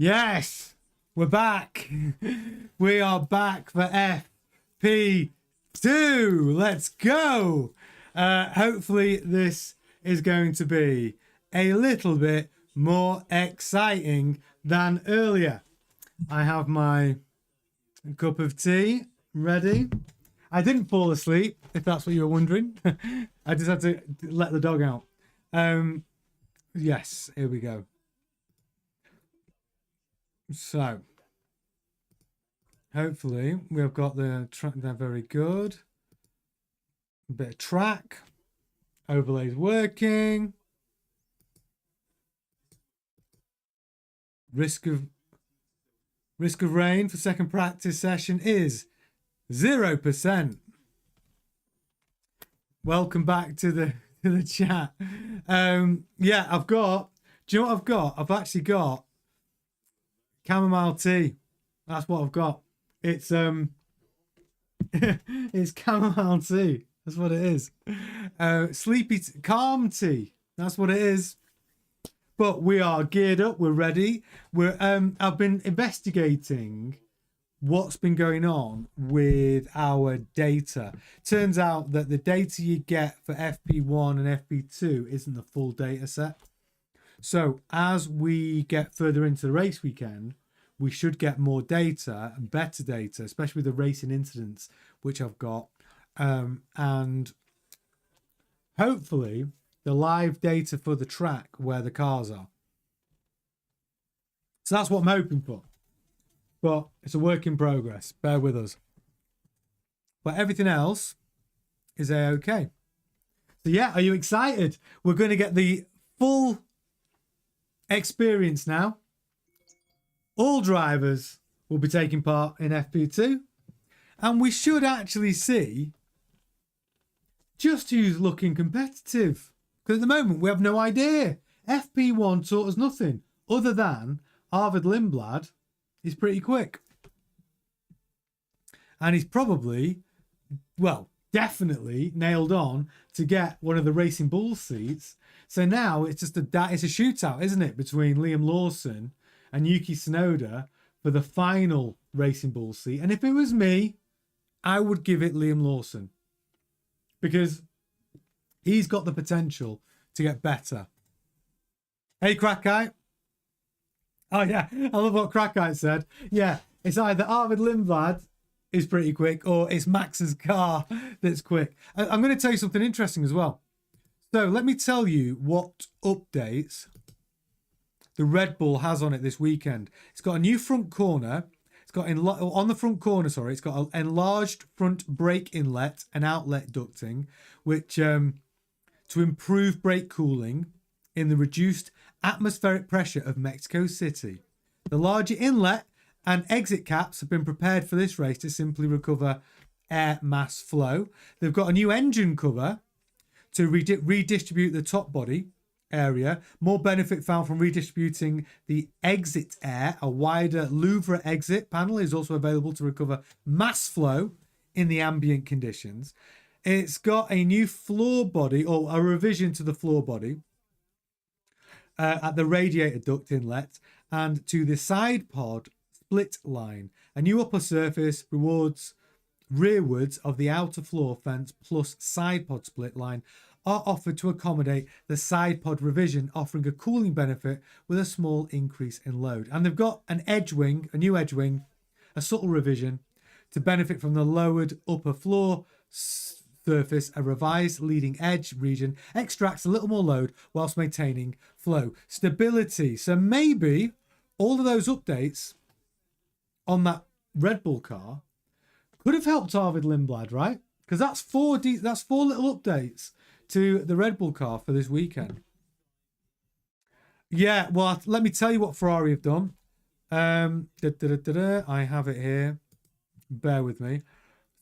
Yes, we're back. We are back for FP2. Let's go. Hopefully this is going to be a little bit more exciting than earlier. I have my cup of tea ready. I didn't fall asleep, if that's what you were wondering. I just had to let the dog out. Yes, here we go. So, hopefully we've got the track there. Very good. A bit of track. Overlays working. Risk of rain for second practice session is 0%. Welcome back to the chat. Yeah, I've got. Do you know what I've got? I've actually got chamomile tea. That's what I've got. It's it's chamomile tea. That's what it is. Calm tea. That's what it is. But we are geared up. We're ready. I've been investigating what's been going on with our data. Turns out that the data you get for FP1 and FP2 isn't the full data set. So as we get further into the race weekend, we should get more data and better data, especially with the racing incidents, which I've got. And hopefully the live data for the track where the cars are. So that's what I'm hoping for. But it's a work in progress. Bear with us. But everything else is A-okay. So yeah, are you excited? We're going to get the full experience now. All drivers will be taking part in FP2. And we should actually see just who's looking competitive. Because at the moment, we have no idea. FP1 taught us nothing other than Arvid Lindblad is pretty quick. And he's probably, well, definitely nailed on to get one of the Racing Bulls seats. So now it's just it's a shootout, isn't it, between Liam Lawson and Yuki Tsunoda for the final Racing Bulls seat. And if it was me, I would give it Liam Lawson because he's got the potential to get better. Hey, Crackite. Oh, yeah. I love what Crackite said. Yeah, it's either Arvid Lindblad is pretty quick or it's Max's car that's quick. I'm going to tell you something interesting as well. So let me tell you what updates the Red Bull has on it this weekend. It's got a new front corner. It's got on the front corner, sorry, it's got an enlarged front brake inlet and outlet ducting, which to improve brake cooling in the reduced atmospheric pressure of Mexico City. The larger inlet and exit caps have been prepared for this race to simply recover air mass flow. They've got a new engine cover to redistribute the top body area. More benefit found from redistributing the exit air. A wider louvre exit panel is also available to recover mass flow in the ambient conditions. It's got a new floor body, or a revision to the floor body at the radiator duct inlet and to the side pod split line. A new upper surface rewards rearwards of the outer floor fence plus side pod split line are offered to accommodate the side pod revision, offering a cooling benefit with a small increase in load. And they've got an edge wing, a new edge wing, a subtle revision to benefit from the lowered upper floor surface. A revised leading edge region extracts a little more load whilst maintaining flow stability. So maybe all of those updates on that Red Bull car could have helped Arvid Lindblad, right? Because that's four little updates to the Red Bull car for this weekend. Yeah, well, let me tell you what Ferrari have done. I have it here. Bear with me.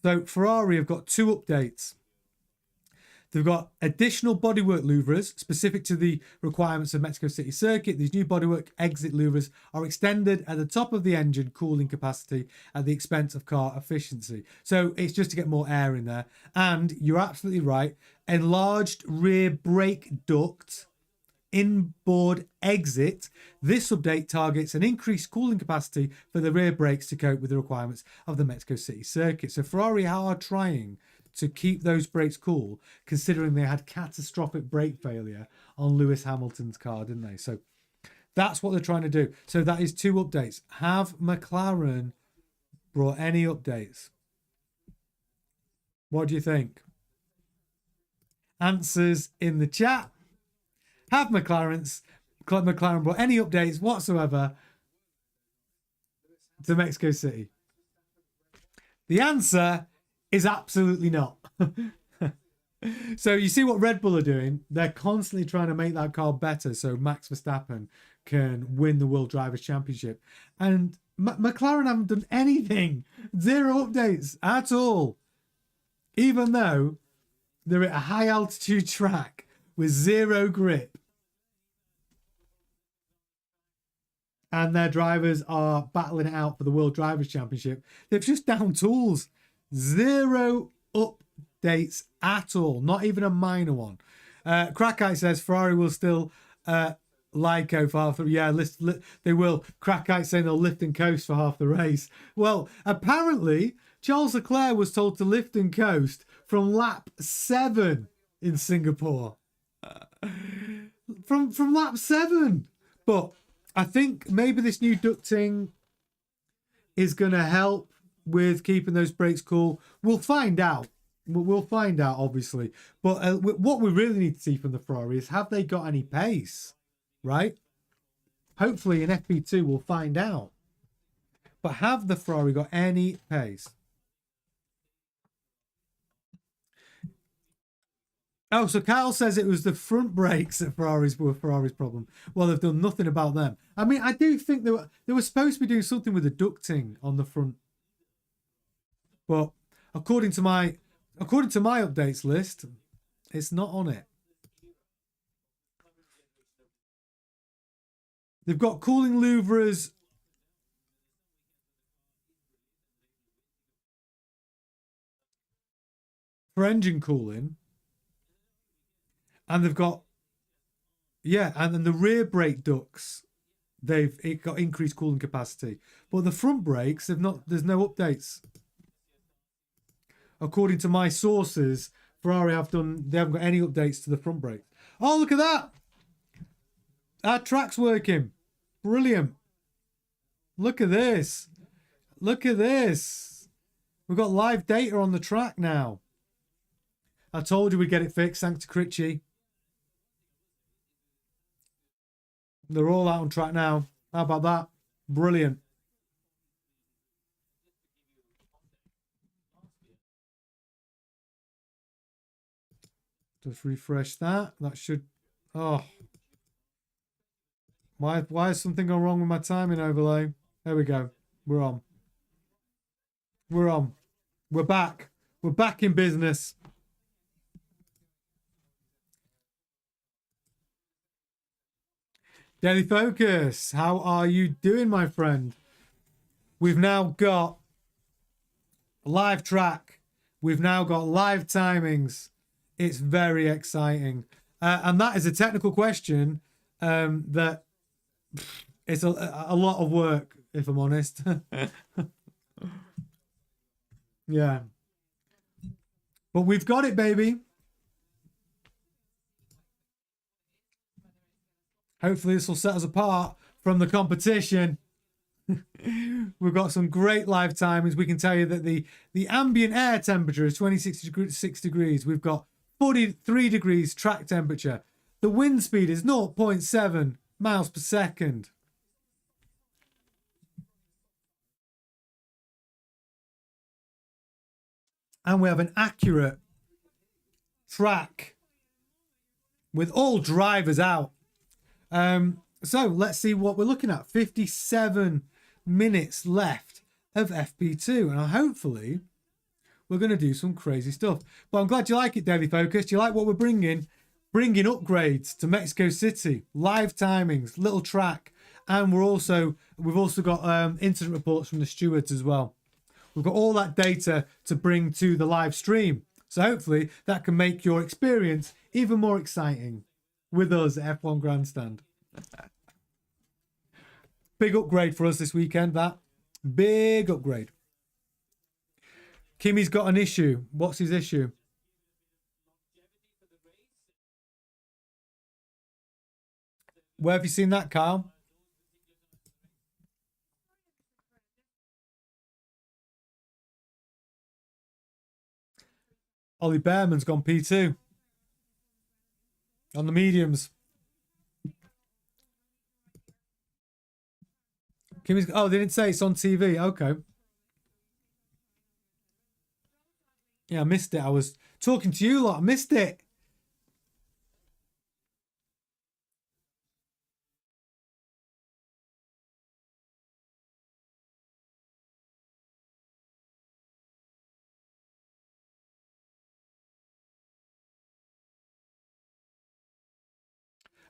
So Ferrari have got two updates. They've got additional bodywork louvres specific to the requirements of Mexico City Circuit. These new bodywork exit louvres are extended at the top of the engine cooling capacity at the expense of car efficiency. So it's just to get more air in there. And you're absolutely right. Enlarged rear brake duct inboard exit. This update targets an increased cooling capacity for the rear brakes to cope with the requirements of the Mexico City circuit. So Ferrari are trying to keep those brakes cool, considering they had catastrophic brake failure on Lewis Hamilton's car, didn't they? So that's what they're trying to do. So that is 2 updates. Have McLaren brought any updates? What do you think? Answers in the chat. Have McLaren brought any updates whatsoever to Mexico City? The answer is absolutely not. So you see what Red Bull are doing? They're constantly trying to make that car better so Max Verstappen can win the World Drivers' Championship. And McLaren haven't done anything. 0 updates at all. Even though they're at a high altitude track with 0 grip. And their drivers are battling it out for the World Drivers' Championship. They've just down tools. 0 updates at all. Not even a minor one. Crackite says Ferrari will still Lyco for half the... Yeah, they will. Crackite saying they'll lift and coast for half the race. Well, apparently, Charles Leclerc was told to lift and coast from lap 7 in Singapore. From lap 7. But I think maybe this new ducting is going to help with keeping those brakes cool. We'll find out. We'll find out, obviously. But what we really need to see from the Ferrari is, have they got any pace? Right? Hopefully in FP2 we'll find out. But have the Ferrari got any pace? Oh, so Kyle says it was the front brakes that were Ferrari's problem. Well, they've done nothing about them. I mean, I do think they were supposed to be doing something with the ducting on the front. But according to my updates list, it's not on it. They've got cooling louvres for engine cooling. And they've got, yeah, and then the rear brake ducts, it got increased cooling capacity. But the front brakes, there's no updates. According to my sources, Ferrari they haven't got any updates to the front brakes. Oh, look at that! Our track's working. Brilliant. Look at this. Look at this. We've got live data on the track now. I told you we'd get it fixed, thanks to Critchy. They're all out on track now. How about that? Brilliant. Just refresh that. That should... Oh. Why has something gone wrong with my timing overlay? There we go. We're on. We're on. We're back. We're back in business. Daily Focus, how are you doing, my friend? We've now got a live track. We've now got live timings. It's very exciting. And that is a technical question that it's a lot of work, if I'm honest. Yeah. But we've got it, baby. Hopefully this will set us apart from the competition. We've got some great live timings. We can tell you that the ambient air temperature is 26 degrees. We've got 43 degrees track temperature. The wind speed is 0.7 miles per second. And we have an accurate track with all drivers out. So let's see what we're looking at. 57 minutes left of FP2. And hopefully we're going to do some crazy stuff. But I'm glad you like it, Daily Focus. Do you like what we're bringing? Bringing upgrades to Mexico City. Live timings, little track. And we've also got incident reports from the stewards as well. We've got all that data to bring to the live stream. So hopefully that can make your experience even more exciting. with us at F1 Grandstand. Big upgrade for us this weekend, that. Big upgrade. Kimmy's got an issue. What's his issue? Where have you seen that, Kyle? Ollie Behrman's gone P2 on the mediums. Kimmy's, oh, they didn't say it's on TV. Okay. Yeah, I missed it. I was talking to you lot. I missed it.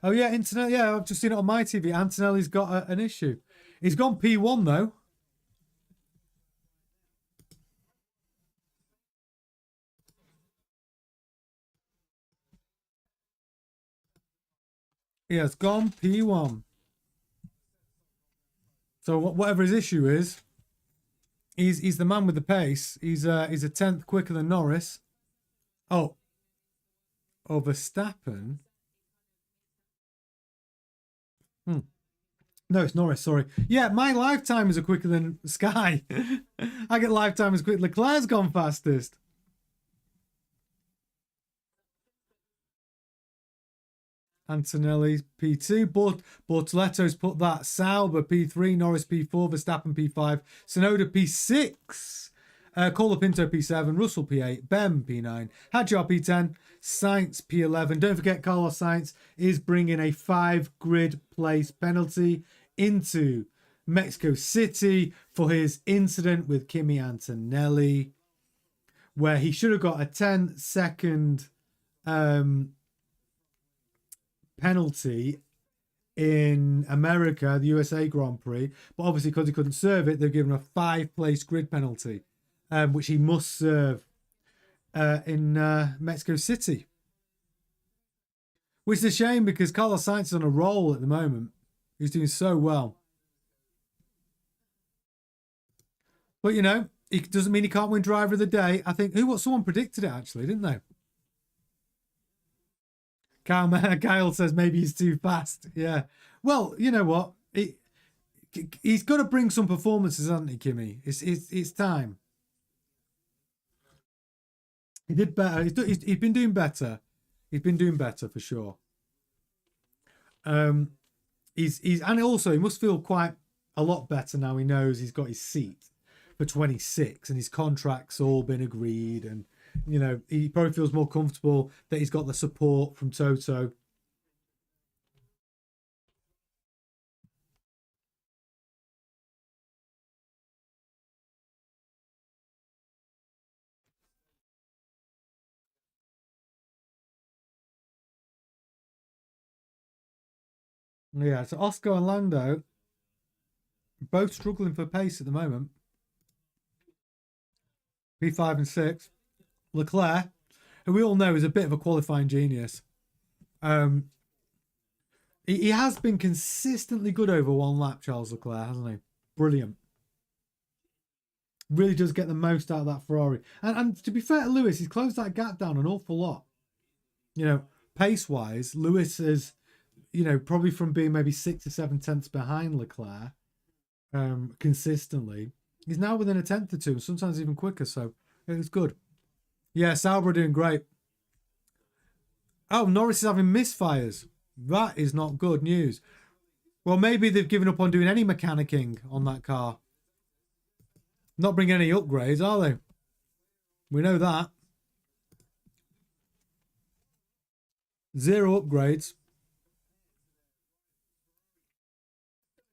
Oh, yeah, Antonelli. Yeah, I've just seen it on my TV. Antonelli's got an issue. He's gone P1, though. He has gone P1. So whatever his issue is, he's the man with the pace. He's a tenth quicker than Norris. Oh, Verstappen. No, it's Norris. Sorry. Yeah, my lifetime is quicker than Sky. I get lifetime as quick. Leclerc's gone fastest. Antonelli P2. Bortoletto's put that. Sauber P3. Norris P4. Verstappen P5. Tsunoda P6. Colapinto P7. Russell P8. Bem P9. Hadjar P10. Sainz P11. Don't forget, Carlos Sainz is bringing a 5 grid place penalty into Mexico City for his incident with Kimi Antonelli, where he should have got a 10-second penalty in America, the USA Grand Prix, but obviously because he couldn't serve it, they've given him a 5-place grid penalty, which he must serve in Mexico City. Which is a shame because Carlos Sainz is on a roll at the moment. He's doing so well. But, you know, it doesn't mean he can't win driver of the day. I think, someone predicted it actually, didn't they? Kyle says maybe he's too fast. Yeah. Well, you know what? He's got to bring some performances, hasn't he, Kimmy? It's time. He did better. He's been doing better. He's been doing better for sure. He's and also he must feel quite a lot better now. He knows he's got his seat for 26 and his contract's all been agreed, and you know he probably feels more comfortable that he's got the support from Toto. Yeah, so Oscar and Lando both struggling for pace at the moment. P5 and 6. Leclerc, who we all know is a bit of a qualifying genius. He has been consistently good over one lap, Charles Leclerc, hasn't he? Brilliant. Really does get the most out of that Ferrari. And to be fair to Lewis, he's closed that gap down an awful lot. You know, pace-wise, Lewis is, you know, probably from being maybe 6 or 7 tenths behind Leclerc consistently. He's now within a tenth or two, sometimes even quicker, so it's good. Yeah, Sauber doing great. Oh, Norris is having misfires. That is not good news. Well, maybe they've given up on doing any mechanicking on that car. Not bringing any upgrades, are they? We know that. 0 upgrades.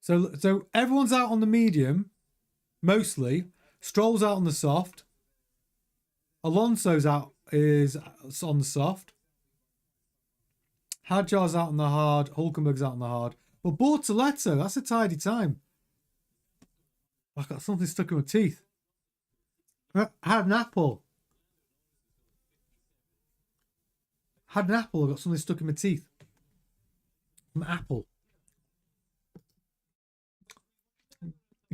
So everyone's out on the medium, mostly. Stroll's out on the soft. Alonso's is on the soft. Hadjar's out on the hard. Hulkenberg's out on the hard. But Bortoletto, that's a tidy time. I've got something stuck in my teeth. I had an apple. I've got something stuck in my teeth. From Apple.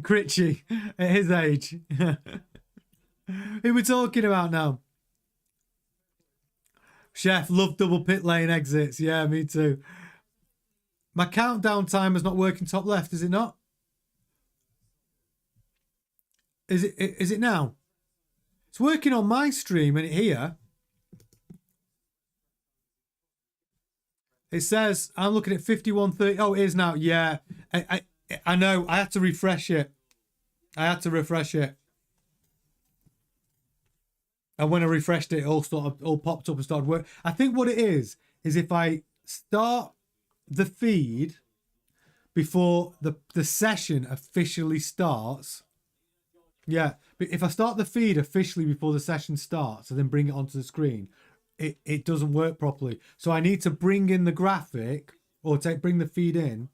Critchy at his age. Who we talking about now? Chef, love double pit lane exits. Yeah, me too. My countdown timer's not working top left, is it not? Is it now? It's working on my stream and here. It says I'm looking at 51:30. Oh, it is now. Yeah. I know. I had to refresh it. And when I refreshed it, it all popped up and started working. I think what it is if I start the feed before the session officially starts. Yeah, but if I start the feed officially before the session starts and then bring it onto the screen, it doesn't work properly. So I need to bring in the graphic or bring the feed in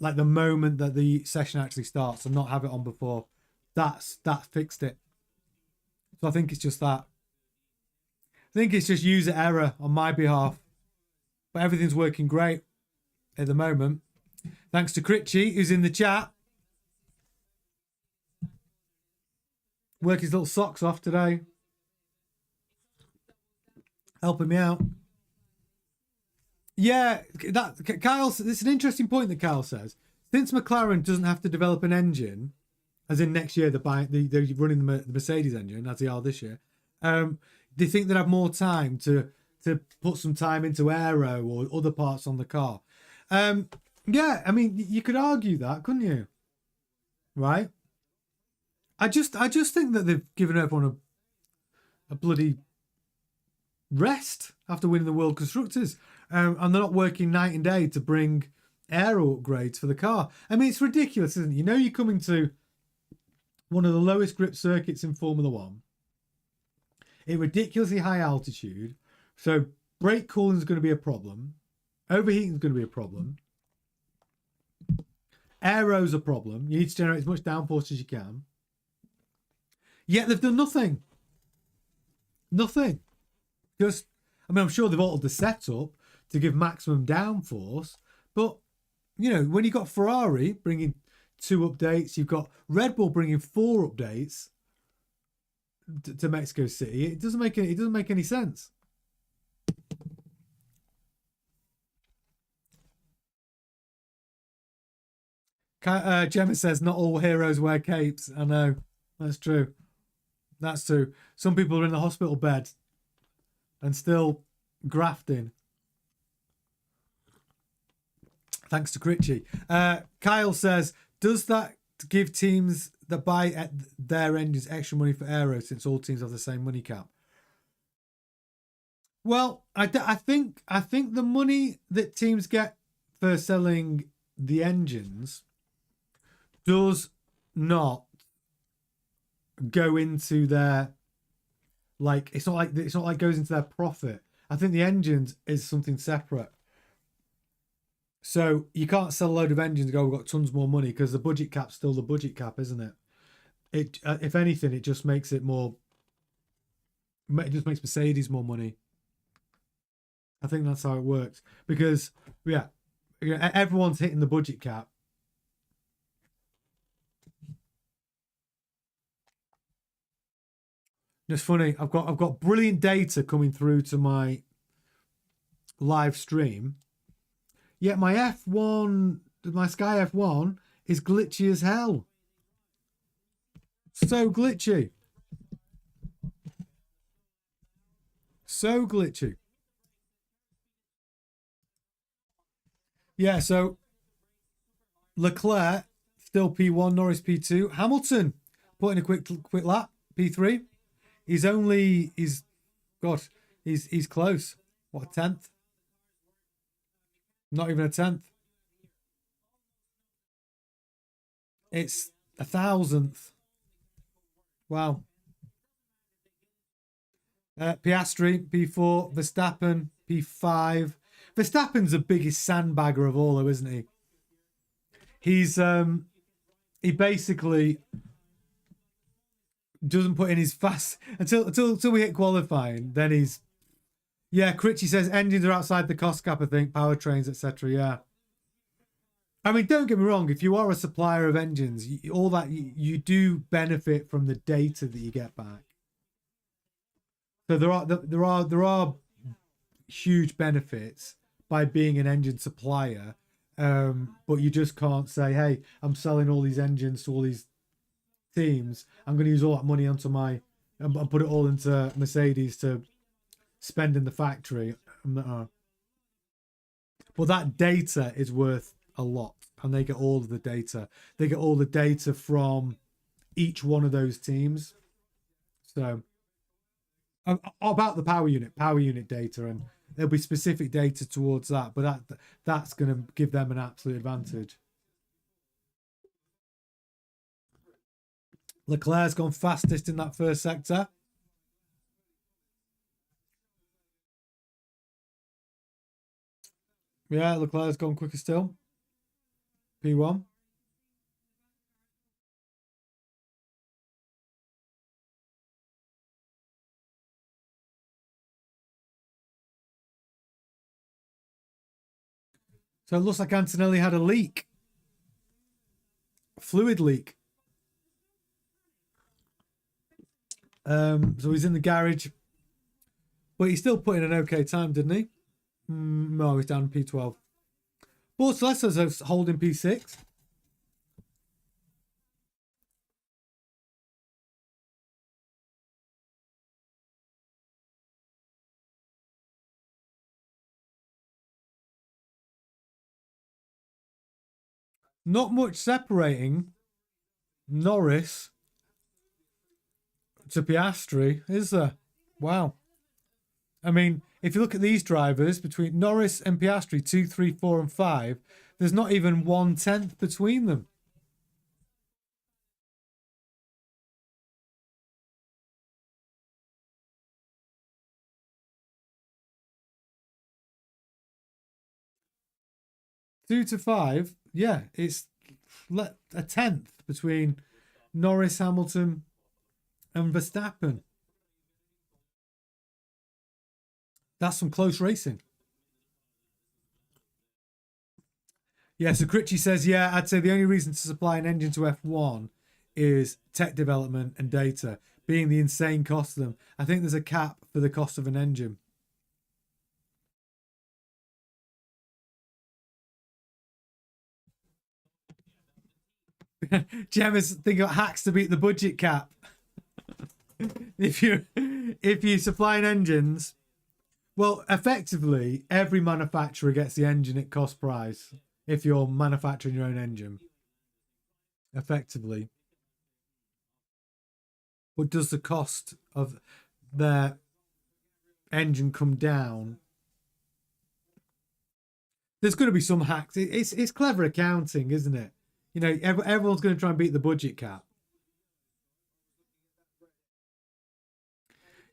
like the moment that the session actually starts and not have it on before. That fixed it. So I think it's just that. I think it's just user error on my behalf. But everything's working great at the moment. Thanks to Critchy, who's in the chat. Work his little socks off today. Helping me out. Yeah, Kyle, it's an interesting point that Kyle says. Since McLaren doesn't have to develop an engine, as in next year they're running the Mercedes engine, as they are this year, do you think they'd have more time to put some time into aero or other parts on the car? Yeah, I mean, you could argue that, couldn't you? Right? I just think that they've given everyone a bloody rest after winning the World Constructors. And they're not working night and day to bring aero upgrades for the car. I mean, it's ridiculous, isn't it? You know you're coming to one of the lowest grip circuits in Formula One, at ridiculously high altitude, so brake cooling is going to be a problem, overheating is going to be a problem, aero's a problem, you need to generate as much downforce as you can, yet they've done nothing. Just, I mean, I'm sure they've altered the setup to give maximum downforce, but you know, when you've got Ferrari bringing 2 updates, you've got Red Bull bringing 4 updates to Mexico City, it doesn't make any sense. Gemma says not all heroes wear capes. I know, that's true. Some people are in the hospital bed and still grafting. Thanks to Critchy. Kyle says, does that give teams that buy their engines extra money for aero since all teams have the same money cap? Well, I think the money that teams get for selling the engines does not go into their, like, it's not like goes into their profit. I think the engines is something separate. So you can't sell a load of engines and go, we've got tons more money, because the budget cap's still the budget cap, isn't it? If anything, it just makes it more. It just makes Mercedes more money. I think that's how it works, because yeah, everyone's hitting the budget cap. It's funny. I've got brilliant data coming through to my live stream. Yet my F1, my Sky F1 is glitchy as hell. So glitchy. So glitchy. Yeah, so Leclerc still P1, Norris P2. Hamilton putting a quick lap, P3. He's close. What, a 10th? Not even a 10th. It's 1,000th. Wow. Piastri, P4. Verstappen, P5. Verstappen's the biggest sandbagger of all, though, isn't he? He basically doesn't put in his fast until we hit qualifying. Then he's Yeah, Critchy says engines are outside the cost cap, I think, powertrains, etc. Yeah. I mean, don't get me wrong. If you are a supplier of engines, all that you do benefit from the data that you get back. So there are huge benefits by being an engine supplier, but you just can't say, "Hey, I'm selling all these engines to all these teams. I'm going to use all that money onto my and put it all into Mercedes to spend in the factory." But that data is worth a lot, and they get all of the data. They get all the data from each one of those teams. So about the power unit data, and there'll be specific data towards that, but that's going to give them an absolute advantage. Leclerc's gone fastest in that first sector. Yeah, Leclerc's gone quicker still. P1. So it looks like Antonelli had a leak. Fluid leak. So he's in the garage. But he still put in an okay time, didn't he? No, he's down P12. Bortoleso's holding P6. Not much separating Norris to Piastri, is there? Wow. I mean, if you look at these drivers between Norris and Piastri, 2, 3, 4, and 5, there's not even 1/10 between them. Two to 5, yeah, it's a 10th between Norris, Hamilton, and Verstappen. That's some close racing. Yeah, so Critchy says, yeah, I'd say the only reason to supply an engine to F1 is tech development and data, being the insane cost of them. I think there's a cap for the cost of an engine. Gemma's thinking about hacks to beat the budget cap. if you supplying engines, well, effectively every manufacturer gets the engine at cost price if you're manufacturing your own engine. Effectively. But does the cost of their engine come down? There's going to be some hacks. It's clever accounting, isn't it? You know, everyone's going to try and beat the budget cap.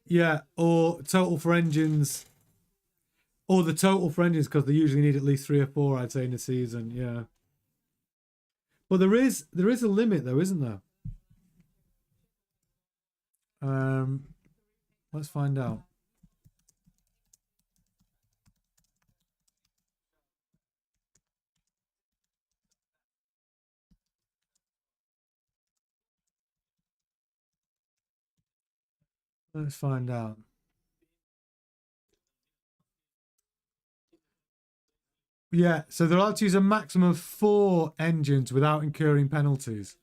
Yeah, or total for engines, or the total for engines, because they usually need at least 3 or 4, I'd say, in a season. Yeah, but there is a limit, though, isn't there? Let's find out. Let's find out. Yeah, so they're allowed to use a maximum of 4 engines without incurring penalties.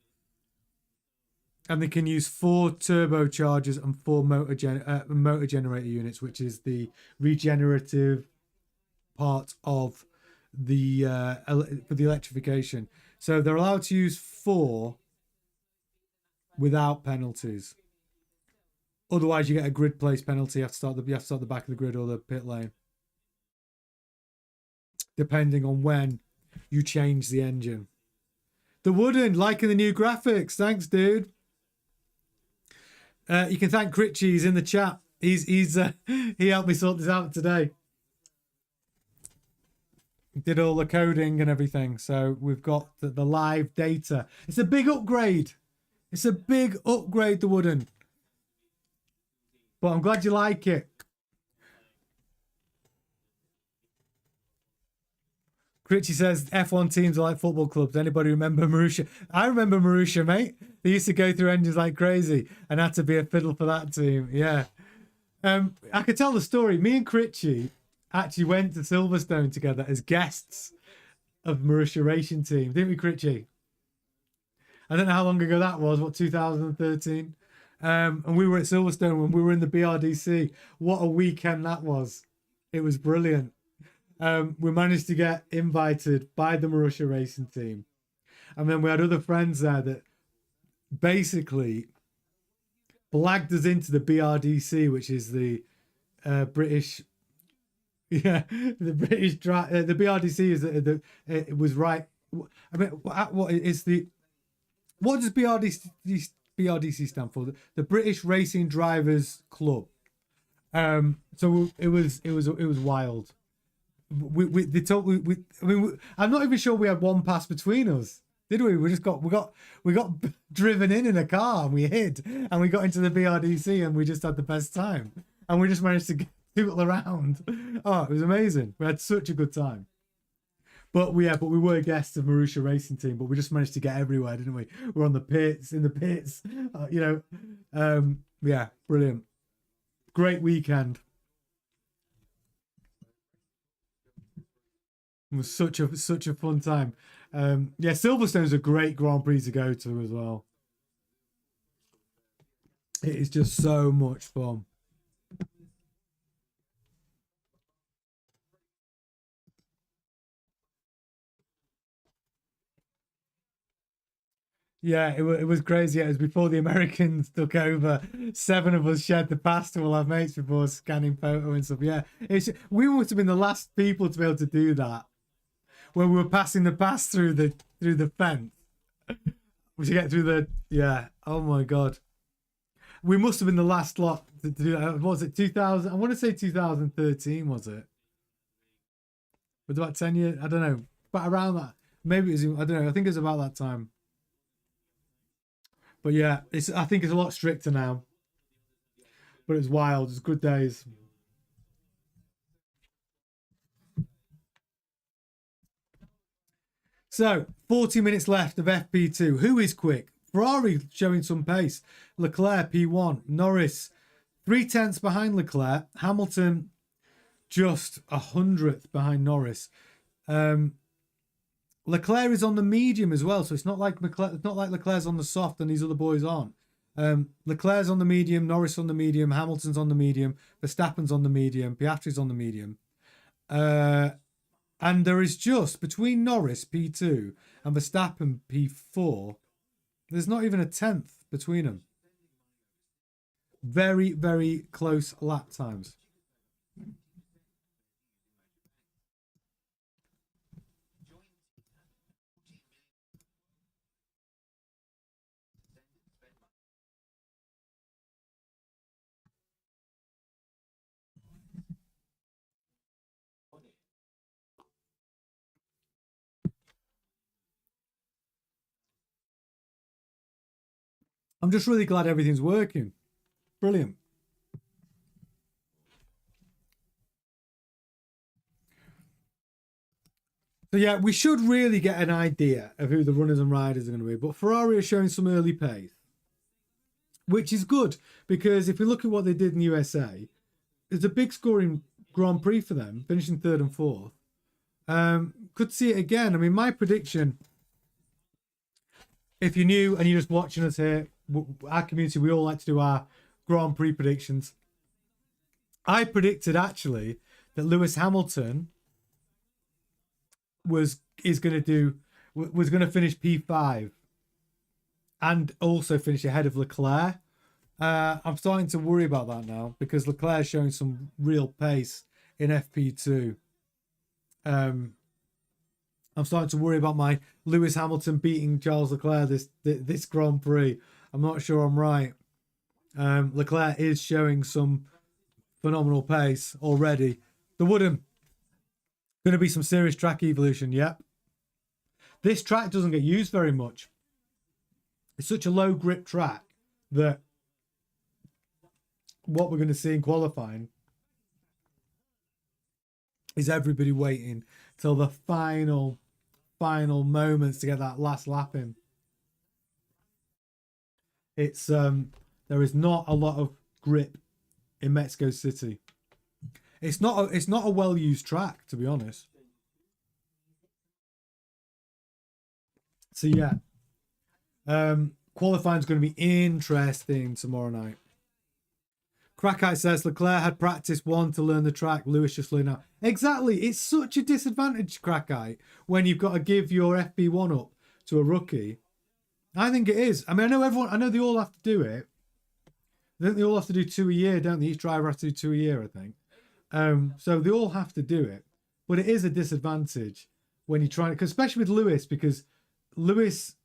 And they can use 4 turbochargers and 4 motor generator units, which is the regenerative part of the for the electrification. So they're allowed to use 4 without penalties. Otherwise, you get a grid place penalty. You have to start the back of the grid or the pit lane, depending on when you change the engine. The Wooden liking the new graphics. Thanks, dude. You can thank Critchy. He's in the chat. He helped me sort this out today. Did all the coding and everything. So we've got the live data. It's a big upgrade. It's a big upgrade, the Wooden. But I'm glad you like it. Critchy says F1 teams are like football clubs. Anybody remember Marussia? I remember Marussia, mate. They used to go through engines like crazy and had to be a fiddle for that team. Yeah. I could tell the story. Me and Critchy actually went to Silverstone together as guests of Marussia Racing Team, didn't we, Critchy? I don't know how long ago that was. What, 2013? And we were at Silverstone when we were in the BRDC. What a weekend that was! It was brilliant. We managed to get invited by the Marussia Racing Team, and then we had other friends there that basically blagged us into the BRDC, which is the British, yeah, the British the BRDC is it was right. I mean, what is the, what does BRDC stand for? The British Racing Drivers Club. So it was wild. They told I mean, I'm not even sure we had one pass between us, did we? We got driven in a car and we hid and we got into the BRDC and we just had the best time and we just managed to tootle around. Oh, it was amazing. We had such a good time. But we were guests of Marussia Racing Team, but we just managed to get everywhere, didn't we? We're on the pits, in the pits, yeah, brilliant. Great weekend. It was such a fun time. Yeah, Silverstone's a great Grand Prix to go to as well. It is just so much fun. Yeah, it was crazy. It was before the Americans took over. 7 of us shared the pass to all our mates before scanning photo and stuff. Yeah, we must have been the last people to be able to do that. When we were passing the pass through the fence. We should get through the, yeah. Oh my god. We must have been the last lot to do that. What was it, 2000? I want to say 2013, was it? It was about 10 years. I don't know. But around that. Maybe it was, I don't know. I think it was about that time. But yeah, I think it's a lot stricter now. But it's wild. It's good days. So, 40 minutes left of FP2. Who is quick? Ferrari showing some pace. Leclerc, P1. Norris, 3/10 behind Leclerc. Hamilton, just 100th behind Norris. Leclerc is on the medium as well, so it's not like Leclerc's on the soft and these other boys aren't. Leclerc's on the medium, Norris on the medium, Hamilton's on the medium, Verstappen's on the medium, Piastri's on the medium. And there is just, between Norris, P2, and Verstappen, P4, there's not even a 10th between them. Very, very close lap times. I'm just really glad everything's working. Brilliant. So yeah, we should really get an idea of who the runners and riders are going to be. But Ferrari are showing some early pace, which is good because if we look at what they did in the USA, it's a big scoring Grand Prix for them, finishing 3rd and 4th. Could see it again. I mean, my prediction, if you're new and you're just watching us here, our community, we all like to do our Grand Prix predictions. I predicted actually that Lewis Hamilton was going to finish P5 and also finish ahead of Leclerc. I'm starting to worry about that now because Leclerc is showing some real pace in FP2. I'm starting to worry about my Lewis Hamilton beating Charles Leclerc this Grand Prix. I'm not sure I'm right. Leclerc is showing some phenomenal pace already. The Woodham, going to be some serious track evolution. Yep. This track doesn't get used very much. It's such a low grip track that what we're going to see in qualifying is everybody waiting till the final moments to get that last lap in. It's there is not a lot of grip in Mexico City. It's not a well-used track, to be honest. So yeah, qualifying is going to be interesting tomorrow night. Crackite says Leclerc had practice 1 to learn the track. Lewis just learned now. Exactly. It's such a disadvantage, Crackite, when you've got to give your FP1 up to a rookie. I think it is. I mean, I know they all have to do it. I think they all have to do 2 a year, don't they? Each driver has to do 2 a year, I think. So they all have to do it. But it is a disadvantage when you try, because especially with Lewis, because Lewis,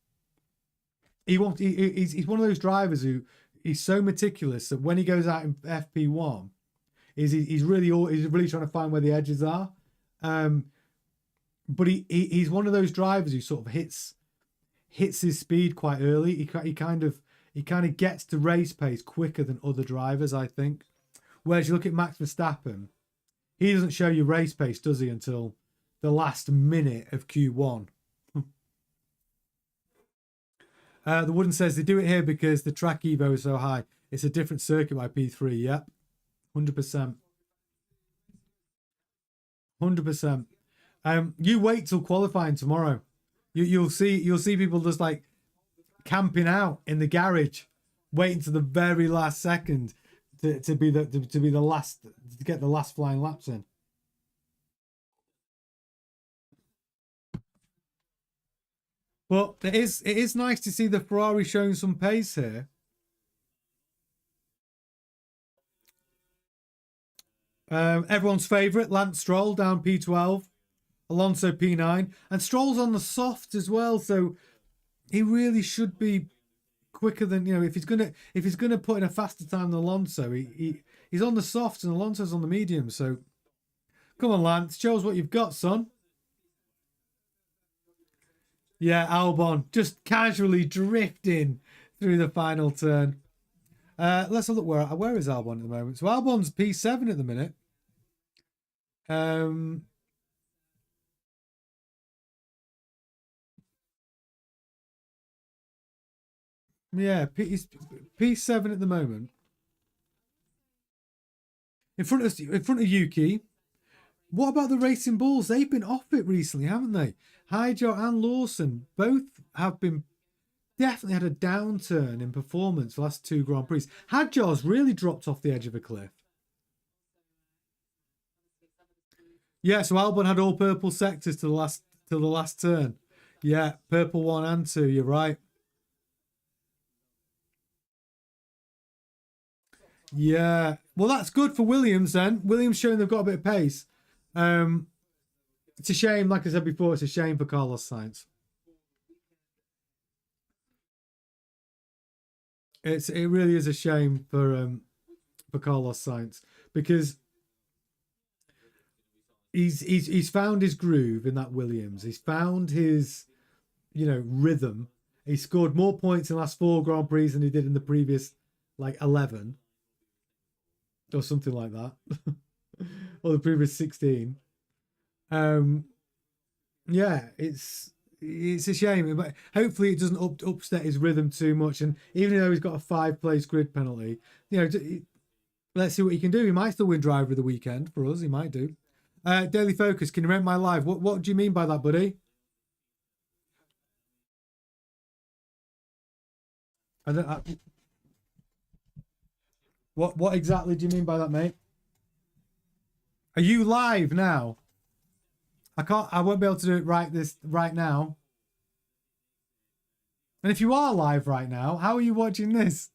he's one of those drivers who he's so meticulous that when he goes out in FP1, he's really trying to find where the edges are. But he's one of those drivers who sort of hits his speed quite early. He kind of gets to race pace quicker than other drivers, I think. Whereas you look at Max Verstappen, he doesn't show you race pace, does he, until the last minute of Q1. The Wooden says they do it here because the track Evo is so high. It's a different circuit by P3. Yep, 100%. 100%. You wait till qualifying tomorrow. You'll see people just like camping out in the garage, waiting to the very last second to be the last, to get the last flying laps in. But it is nice to see the Ferrari showing some pace here. Everyone's favourite, Lance Stroll down P12, Alonso P9, and Stroll's on the soft as well, so he really should be quicker than, you know, if he's gonna put in a faster time than Alonso, he's on the soft and Alonso's on the medium. So come on, Lance, show us what you've got, son. Yeah, Albon just casually drifting through the final turn. Let's have a look. Where is Albon at the moment? So Albon's P7 at the minute. Yeah, he's P7 at the moment. In front of Yuki. What about the Racing Bulls? They've been off it recently, haven't they? Haijo and Lawson both have been definitely had a downturn in performance the last 2 Grand Prix. Hadjar's really dropped off the edge of a cliff. Yeah, so Albon had all purple sectors till the last turn. Yeah, purple 1 and 2, you're right. Yeah. Well, that's good for Williams then. Williams showing they've got a bit of pace. It's a shame, like I said before, it's a shame for Carlos Sainz. It really is a shame for Carlos Sainz, because he's found his groove in that Williams. He's found his, you know, rhythm. He scored more points in the last 4 Grand Prix than he did in the previous, like, 11 or something like that, or the previous 16. Yeah, it's a shame, but hopefully it doesn't upset his rhythm too much. And even though he's got a 5-place grid penalty, you know, let's see what he can do. He might still win driver of the weekend for us. He might do. Daily Focus, can you rent my live? What do you mean by that, buddy? What exactly do you mean by that, mate? Are you live now? I won't be able to do it right now. And if you are live right now, how are you watching this?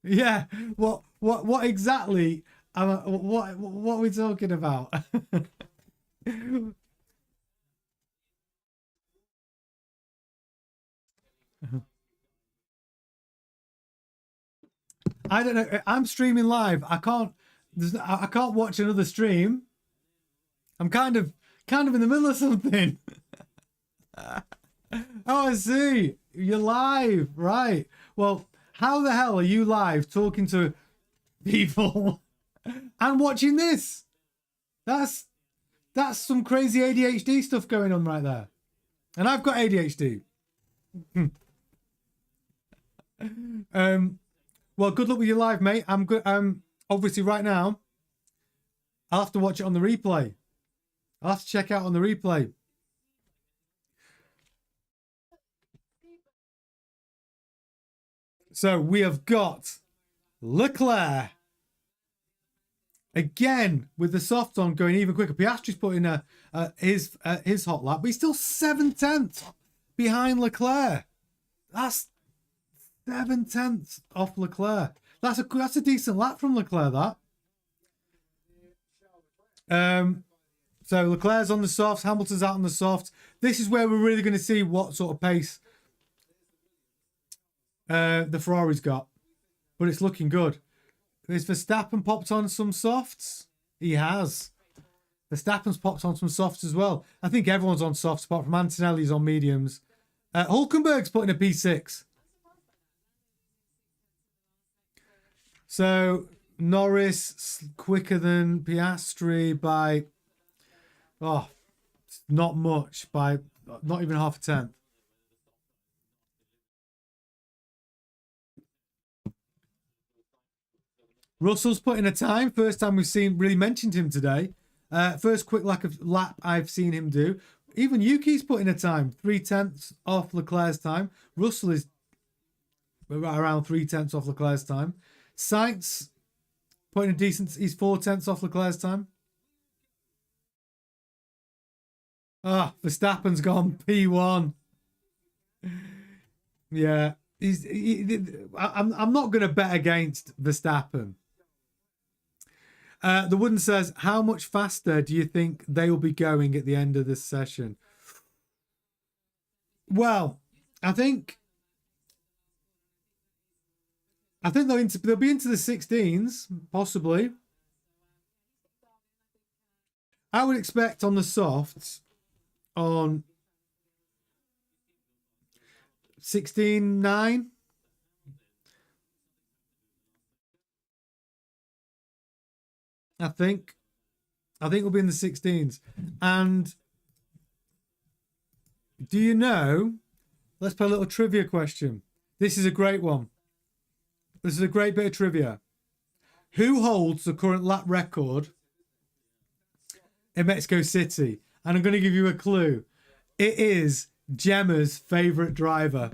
Yeah. What exactly? What are we talking about? I don't know. I'm streaming live. I can't watch another stream. I'm kind of in the middle of something. Oh, I see. You're live, right? Well, how the hell are you live talking to people and watching this? That's some crazy ADHD stuff going on right there. And I've got ADHD. Well, good luck with your live, mate. I'm good. Obviously right now, I'll have to watch it on the replay. I'll have to check out on the replay. So we have got Leclerc again with the soft on going even quicker. Piastri's putting his hot lap, but he's still 7/10 behind Leclerc. That's 7/10 off Leclerc. That's a decent lap from Leclerc. That. So Leclerc's on the softs, Hamilton's out on the softs. This is where we're really going to see what sort of pace the Ferrari's got, but it's looking good. Has Verstappen popped on some softs? He has. Verstappen's popped on some softs as well. I think everyone's on softs apart from Antonelli's on mediums. Hulkenberg's putting a P6. So Norris quicker than Piastri by not much, by not even half a tenth. Russell's put in a time. First time we've really mentioned him today. First quick lap I've seen him do. Even Yuki's put in a time. 3/10 off Leclerc's time. Russell is around 3/10 off Leclerc's time. Sainz putting a decent. He's 4/10 off Leclerc's time. Verstappen's gone P1. Yeah, I'm not going to bet against Verstappen. The Wooden says, how much faster do you think they will be going at the end of this session? Well, I think they'll be into the 16s, possibly. I would expect on the softs on 16.9. I think we'll be in the 16s. And do you know, let's play a little trivia question. This is a great one. This is a great bit of trivia. Who holds the current lap record in Mexico City? And I'm going to give you a clue. It is Gemma's favourite driver.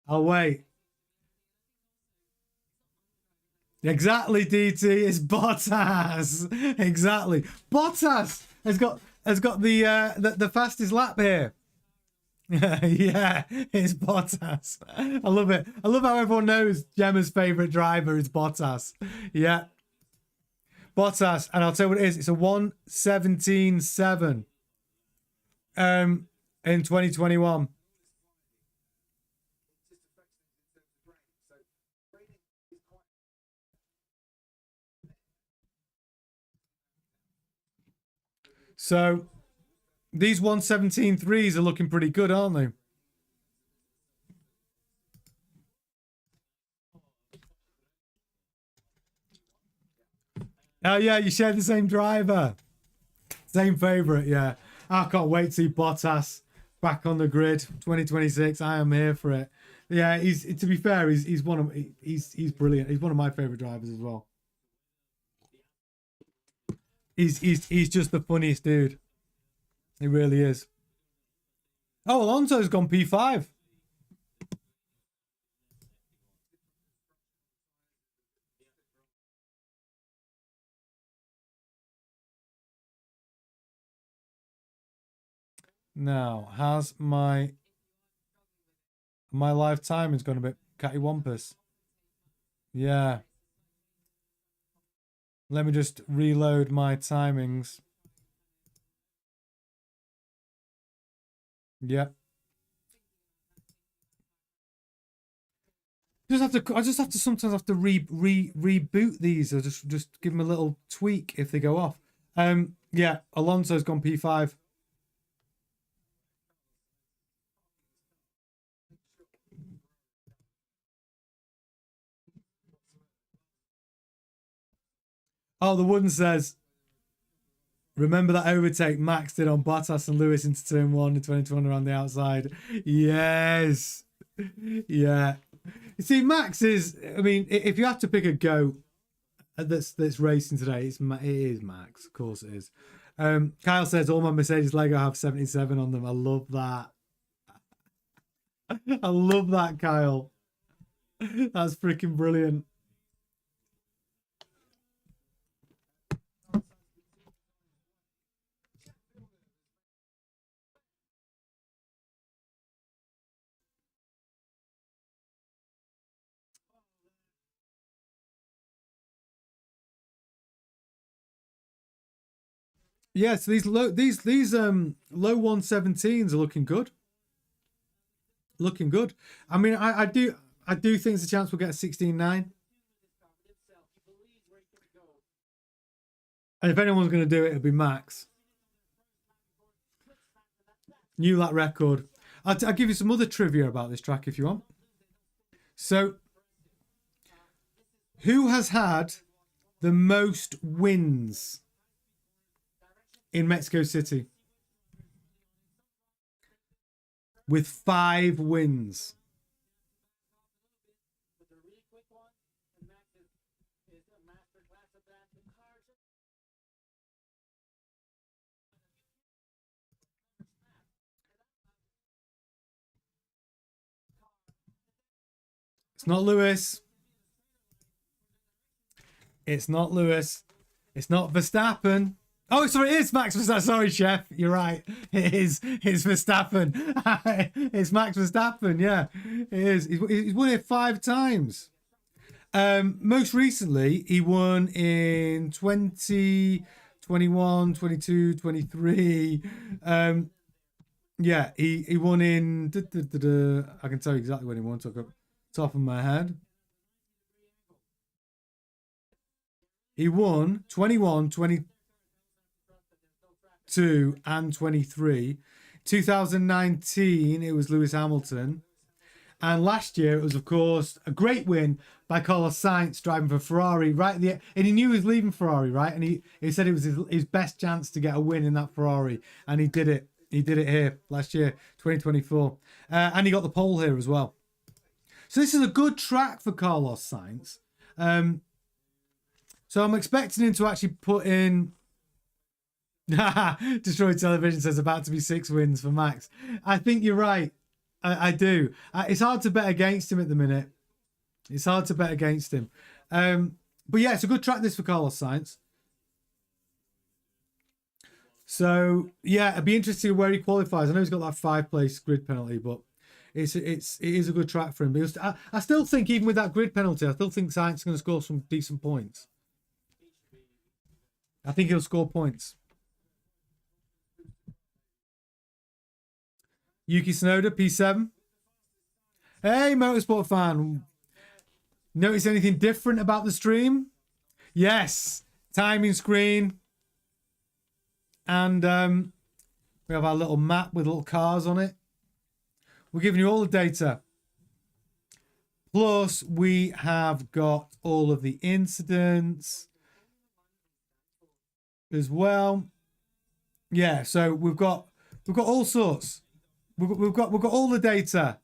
I'll wait. Exactly, DT. It's Bottas. Exactly. Bottas has got the fastest lap here. Yeah, it's Bottas. I love it. I love how everyone knows Gemma's favourite driver is Bottas. Yeah. Bottas. And I'll tell you what it is. It's a 1:17.7 in 2021. So these 1:17.3s are looking pretty good, aren't they? Oh, yeah, you share the same driver. Same favourite, yeah. I can't wait to see Bottas back on the grid 2026. I am here for it. Yeah, to be fair, he's brilliant. He's one of my favourite drivers as well. He's just the funniest dude. He really is. Oh, Alonso's gone P5. Now, has my live timing's gone a bit cattywampus? Yeah. Let me just reload my timings. Yep. I just have to sometimes have to reboot these, or just give them a little tweak if they go off. Yeah, Alonso's gone P5. Oh, the Wooden says, remember that overtake Max did on Bottas and Lewis into turn 1 in 2020 around the outside? Yes. Yeah. You see, Max is, I mean, if you have to pick a GOAT that's racing today, it is Max. Of course it is. Kyle says, all my Mercedes Lego have 77 on them. I love that. I love that, Kyle. That's freaking brilliant. Yeah, so these low 117s are looking good. Looking good. I mean, I do think there's a chance we'll get a 16.9. And if anyone's going to do it, it'll be Max. New lap record. I'll give you some other trivia about this track if you want. So, who has had the most wins in Mexico City? With 5 wins. It's not Lewis. It's not Lewis. It's not Verstappen. Oh, sorry, it is Max Verstappen. Sorry, Chef. You're right. It is. It's Verstappen. It's Max Verstappen. Yeah, it is. He's won it 5 times. Most recently, he won in 20, 21, 22, 23. Yeah, he won in... I can tell you exactly when he won. Took up top of my head. He won 21, 22 and 23. 2019, it was Lewis Hamilton. And last year, it was, of course, a great win by Carlos Sainz driving for Ferrari right at the end. And he knew he was leaving Ferrari, right? And he said it was his best chance to get a win in that Ferrari. And he did it. He did it here last year, 2024. And he got the pole here as well. So this is a good track for Carlos Sainz. So I'm expecting him to actually put in... Destroyed Television says about to be 6 wins for Max. I think you're right. I do. It's hard to bet against him at the minute. It's hard to bet against him. But yeah, it's a good track this for Carlos Sainz. So yeah, it'd be interesting where he qualifies. I know he's got that 5-place grid penalty, but it is a good track for him. Because I still think even with that grid penalty, I still think Sainz is going to score some decent points. I think he'll score points. Yuki Tsunoda, P7. Hey, Motorsport fan. Notice anything different about the stream? Yes. Timing screen. And we have our little map with little cars on it. We're giving you all the data. Plus, we have got all of the incidents as well. Yeah, so we've got all sorts. We've got all the data.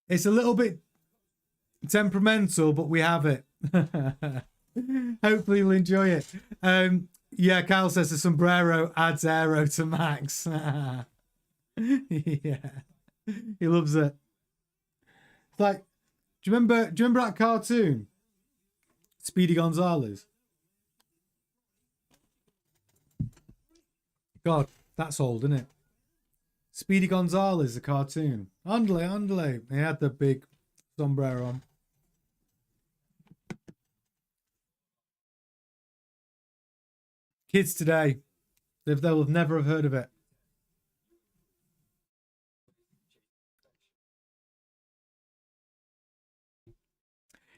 It's a little bit temperamental, but we have it. Hopefully you'll enjoy it. Yeah, Kyle says the sombrero adds aero to Max. Yeah, he loves it. It's like, do you remember that cartoon, Speedy Gonzales? God, that's old, isn't it? Speedy Gonzales, the cartoon. Andale. He had the big sombrero on. Kids today, they'll have never have heard of it.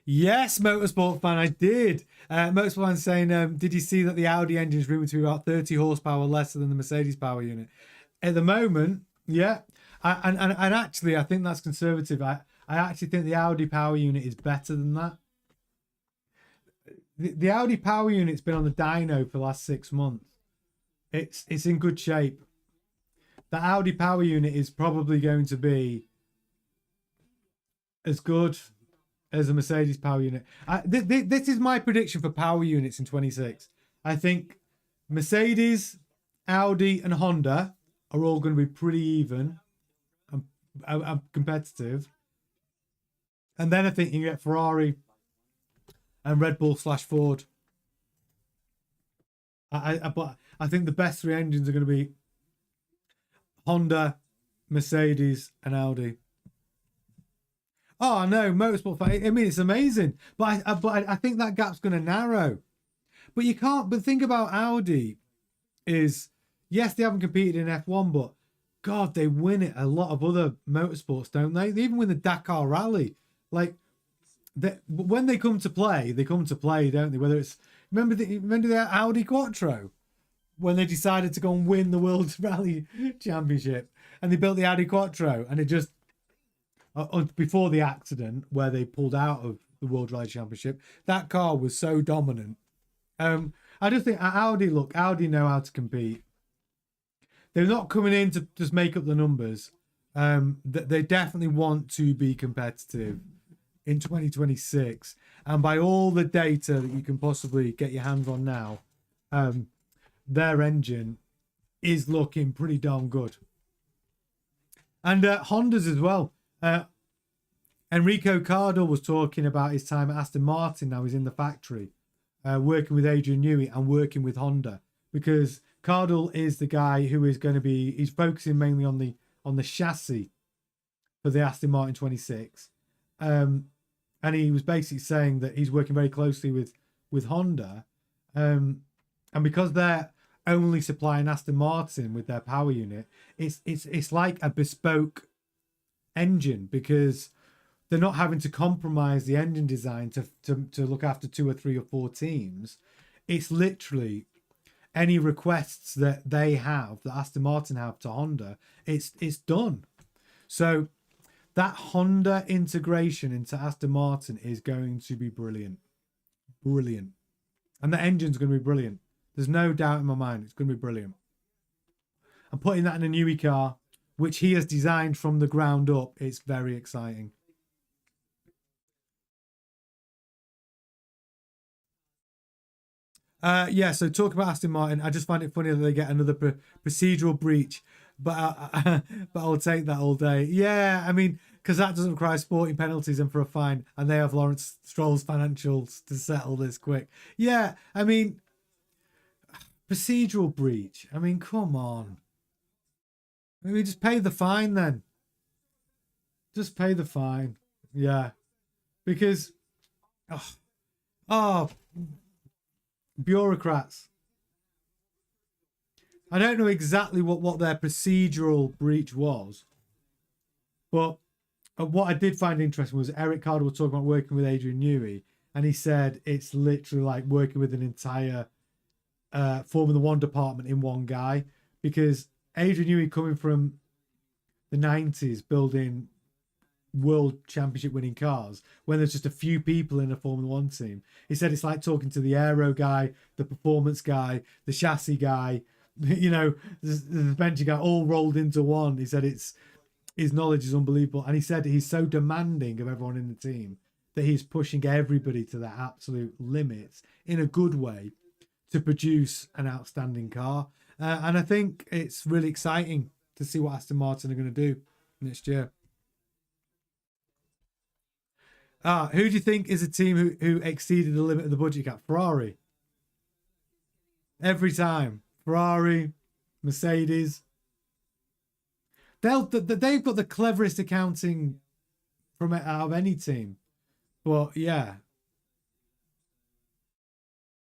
Yes, Motorsport fan, I did. Motorsport fan saying, did you see that the Audi engine is rumored to be about 30 horsepower less than the Mercedes power unit? At the moment, yeah. And actually, I think that's conservative. I actually think the Audi power unit is better than that. The Audi power unit's been on the dyno for the last 6 months. It's in good shape. The Audi power unit is probably going to be as good as a Mercedes power unit. This is my prediction for power units in 26. I think Mercedes, Audi, and Honda are all going to be pretty even and competitive. And then I think you get Ferrari and Red Bull / Ford. But I think the best 3 engines are going to be Honda, Mercedes, and Audi. Oh no, motorsport fan. I mean, it's amazing, but I think that gap's going to narrow. But you can't. But think about Audi. Is yes, they haven't competed in F1, but God, they win it a lot of other motorsports, don't they? They even win the Dakar Rally. Like, when they come to play, don't they? Whether it's remember the Audi Quattro when they decided to go and win the World Rally Championship, and they built the Audi Quattro, and it just before the accident where they pulled out of the World Rally Championship, that car was so dominant. I just think Audi know how to compete. They're not coming in to just make up the numbers. They definitely want to be competitive in 2026. And by all the data that you can possibly get your hands on now, their engine is looking pretty darn good. And Honda's as well. Enrico Cardall was talking about his time at Aston Martin. Now he's in the factory, working with Adrian Newey and working with Honda, because Cardall is the guy who is going to be. He's focusing mainly on the chassis for the Aston Martin 26, and he was basically saying that he's working very closely with Honda, and because they're only supplying Aston Martin with their power unit, it's like a bespoke engine, because they're not having to compromise the engine design to look after 2 or 3 or 4 teams. It's literally any requests that they have, that Aston Martin have to Honda, it's done. So that Honda integration into Aston Martin is going to be brilliant. Brilliant. And the engine's going to be brilliant. There's no doubt in my mind it's going to be brilliant. And putting that in a Newey car, which he has designed from the ground up, it's very exciting. So talk about Aston Martin. I just find it funny that they get another procedural breach, but I'll take that all day. Yeah, I mean, because that doesn't require sporting penalties and for a fine, and they have Lawrence Stroll's financials to settle this quick. Yeah, I mean, procedural breach. I mean, come on. Maybe just pay the fine then. Just pay the fine. Yeah, because bureaucrats. I don't know exactly what their procedural breach was, but what I did find interesting was Eric Carter was talking about working with Adrian Newey, and he said it's literally like working with an entire Formula One department in one guy, because Adrian Newey, coming from the 90s, building world championship winning cars when there's just a few people in a Formula One team. He said it's like talking to the aero guy, the performance guy, the chassis guy, the suspension guy, all rolled into one. He said his knowledge is unbelievable, and he said he's so demanding of everyone in the team that he's pushing everybody to their absolute limits in a good way to produce an outstanding car. And I think it's really exciting to see what Aston Martin are going to do next year. Who do you think is a team who exceeded the limit of the budget cap? Ferrari. Every time. Ferrari, Mercedes. They've got the cleverest accounting from out of any team. But yeah.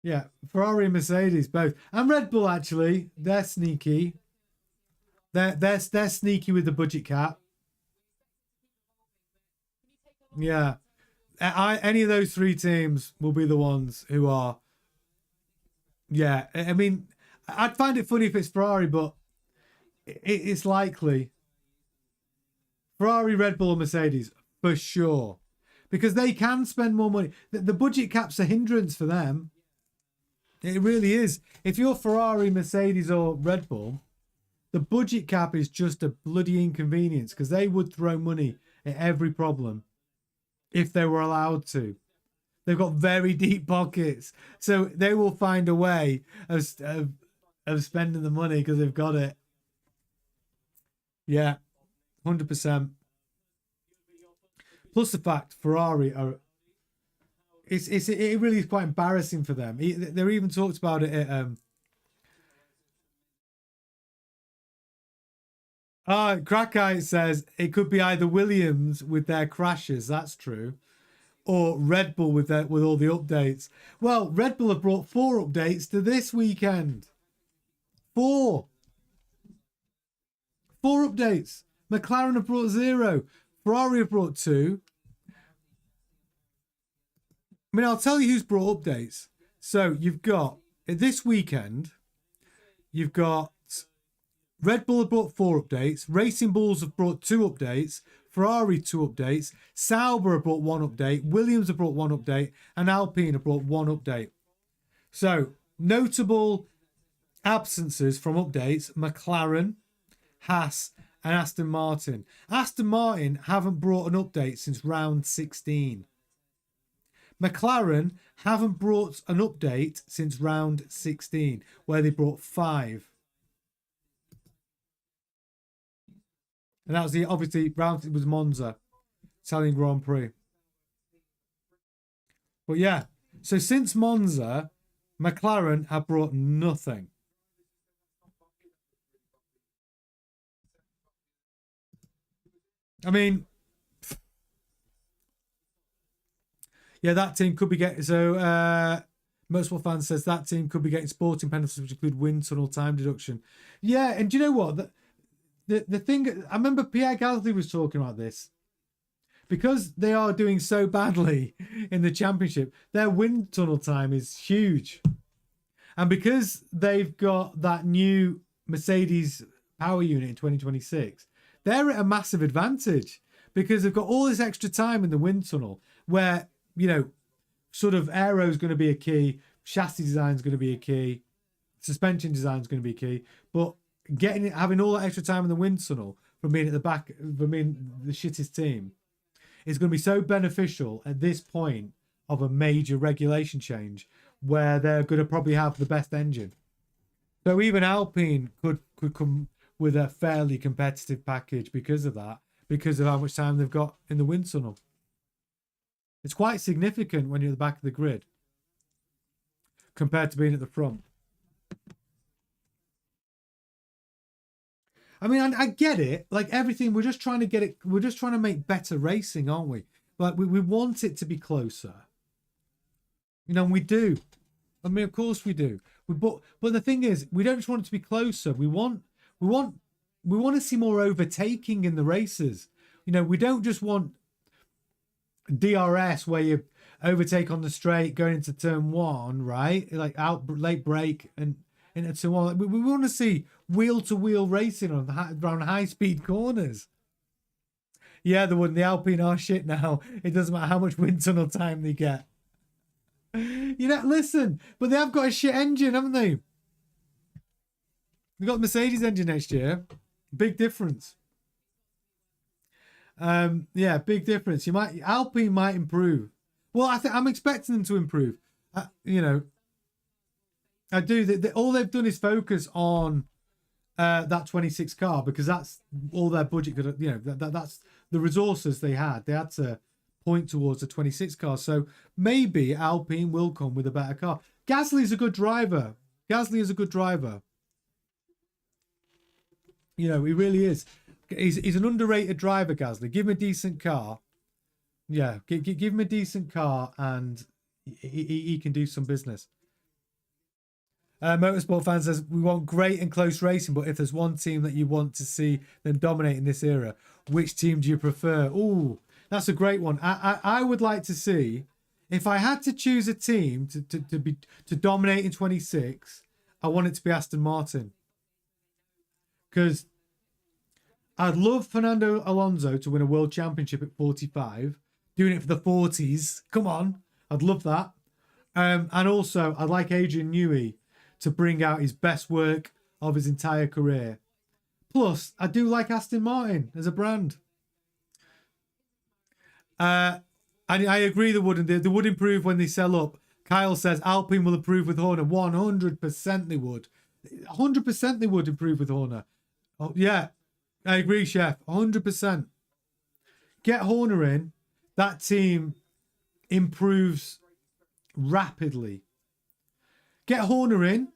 Yeah, Ferrari and Mercedes both. And Red Bull, actually. They're sneaky. They're sneaky with the budget cap. Yeah. Any of those 3 teams will be the ones who are. Yeah, I mean, I'd find it funny if it's Ferrari, but it's likely. Ferrari, Red Bull, or Mercedes. for sure. Because they can spend more money. The budget cap's a hindrance for them. It really is. If you're Ferrari, Mercedes, or Red Bull, the budget cap is just a bloody inconvenience because they would throw money at every problem if they were allowed to. They've got very deep pockets, so they will find a way of spending the money because they've got it. Yeah, 100%. Plus the fact Ferrari are, it really is quite embarrassing for them. They're even talked about it at Krakite says it could be either Williams with their crashes, that's true, or Red Bull with all the updates. Well, Red Bull have brought 4 updates to this weekend. 4 updates. McLaren have brought 0. Ferrari have brought 2. I mean, I'll tell you who's brought updates. So you've got this weekend, you've got Red Bull have brought 4 updates. Racing Bulls have brought 2 updates. Ferrari 2 updates. Sauber have brought 1 update. Williams have brought 1 update. And Alpine have brought 1 update. So notable absences from updates: McLaren, Haas, and Aston Martin. Aston Martin haven't brought an update since round 16. McLaren haven't brought an update since round 16, where they brought 5. And that was obviously round, it was Monza, Italian Grand Prix. But yeah, so since Monza, McLaren have brought nothing. I mean, yeah, that team could be getting, so Motorsport Fan says that team could be getting sporting penalties which include wind tunnel time deduction. Yeah, and do you know what? The thing, I remember Pierre Gasly was talking about this. Because they are doing so badly in the championship, their wind tunnel time is huge. And because they've got that new Mercedes power unit in 2026, they're at a massive advantage because they've got all this extra time in the wind tunnel where, you know, sort of aero is going to be a key, chassis design is going to be a key, suspension design is going to be key, but having all that extra time in the wind tunnel from being at the back, from being the shittest team, is going to be so beneficial at this point of a major regulation change where they're going to probably have the best engine. So even Alpine could come with a fairly competitive package because of that, because of how much time they've got in the wind tunnel. It's quite significant when you're at the back of the grid compared to being at the front. I mean, I get it. Like everything, we're just trying to get it. We're just trying to make better racing, aren't we? Like we want it to be closer. You know, and we do. I mean, of course we do. But the thing is, we don't just want it to be closer. We want to see more overtaking in the races. You know, we don't just want DRS where you overtake on the straight going into turn 1, right? Like late break and into turn 1. We want to see wheel-to-wheel racing around high-speed corners. Yeah, the Alpine are shit now. It doesn't matter how much wind tunnel time they get. You know, listen, but they have got a shit engine, haven't they? They've got the Mercedes engine next year. Big difference. Yeah, big difference. Alpine might improve. Well, I'm expecting them to improve. You know, I do. All they've done is focus on that 26 car because that's all their budget could. You know, that's the resources they had. They had to point towards the 26 car. So maybe Alpine will come with a better car. Gasly's a good driver. You know, he really is. He's an underrated driver, Gasly. Give him a decent car. Yeah, give him a decent car and he can do some business. Motorsport Fan says, we want great and close racing, but if there's one team that you want to see them dominate in this era, which team do you prefer? Ooh, that's a great one. I would like to see, if I had to choose a team to dominate in 26, I want it to be Aston Martin. Because I'd love Fernando Alonso to win a world championship at 45, doing it for the 40s. Come on, I'd love that. And also, I'd like Adrian Newey to bring out his best work of his entire career. Plus, I do like Aston Martin as a brand. And I agree they would improve when they sell up. Kyle says Alpine will improve with Horner. 100% they would. 100% they would improve with Horner. Oh, yeah, I agree, Chef. 100%. Get Horner in. That team improves rapidly. Get Horner in.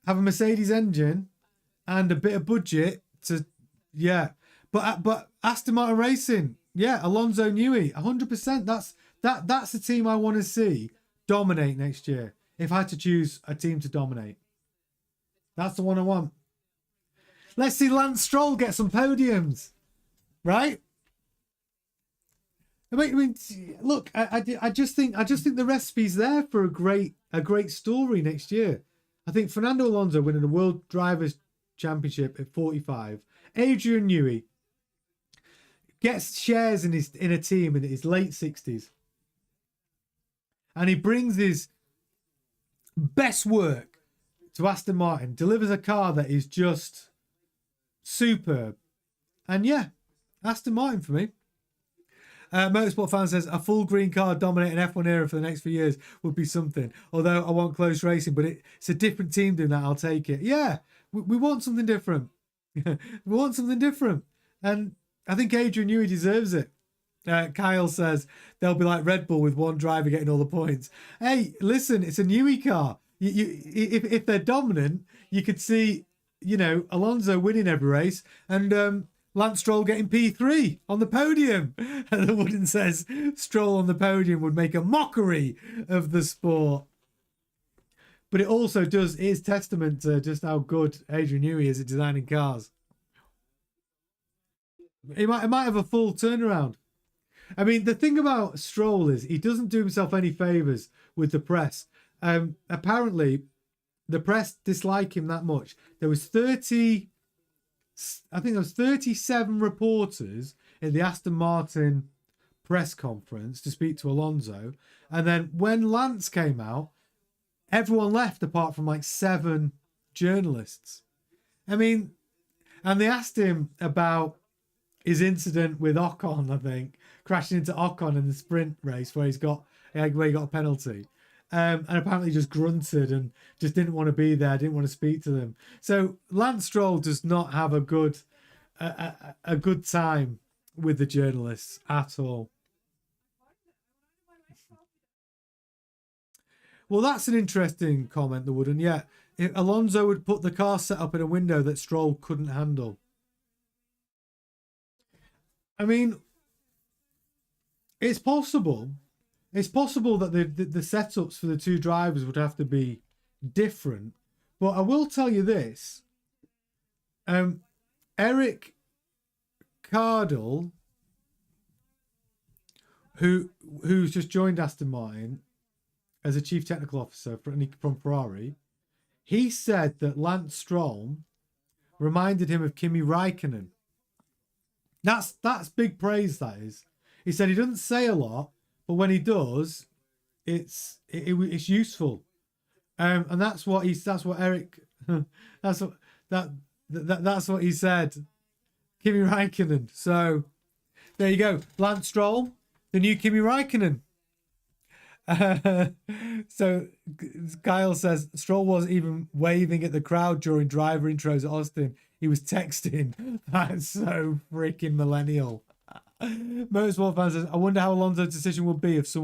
Have a Mercedes engine and a bit of budget to, yeah. But Aston Martin Racing, yeah, Alonso Newey, 100%. That's the team I want to see dominate next year. If I had to choose a team to dominate, that's the one I want. Let's see Lance Stroll get some podiums, right? I mean, look, I just think the recipe's there for a great story next year. I think Fernando Alonso winning the World Drivers' Championship at 45. Adrian Newey gets shares in a team in his late 60s, and he brings his best work to Aston Martin, delivers a car that is just superb, and yeah, Aston Martin for me. Motorsport fan says a full green car dominating F1 era for the next few years would be something. Although I want close racing, but it's a different team doing that. I'll take it. Yeah, we want something different. We want something different, and I think Adrian Newey deserves it. Kyle says they'll be like Red Bull with one driver getting all the points. Hey, listen, it's a Newey car. If they're dominant, you could see, Alonso winning every race and Lance Stroll getting P3 on the podium. And the Wooden says Stroll on the podium would make a mockery of the sport. But it also is testament to just how good Adrian Newey is at designing cars. He might have a full turnaround. I mean, the thing about Stroll is he doesn't do himself any favours with the press. Apparently, the press dislike him that much. There was 37 reporters in the Aston Martin press conference to speak to Alonso. And then when Lance came out, everyone left apart from like 7 journalists. I mean, and they asked him about his incident with Ocon, I think, crashing into Ocon in the sprint race where he got a penalty. And apparently just grunted and just didn't want to be there, didn't want to speak to them. So Lance Stroll does not have a good time with the journalists at all. Well, that's an interesting comment, the Wooden. Yeah, if Alonso would put the car set up in a window that Stroll couldn't handle. I mean, it's possible. It's possible that the setups for the two drivers would have to be different. But I will tell you this. Eric Cardle, who's just joined Aston Martin as a chief technical officer from Ferrari, he said that Lance Stroll reminded him of Kimi Räikkönen. That's big praise, that is. He said he doesn't say a lot, but when he does, it's useful. And that's what Eric that's what he said. Kimi Räikkönen. So there you go. Lance Stroll, the new Kimi Räikkönen. So Kyle says Stroll wasn't even waving at the crowd during driver intros at Austin. He was texting. That's so freaking millennial. Motorsport fan says, I wonder how Alonso's decision will be if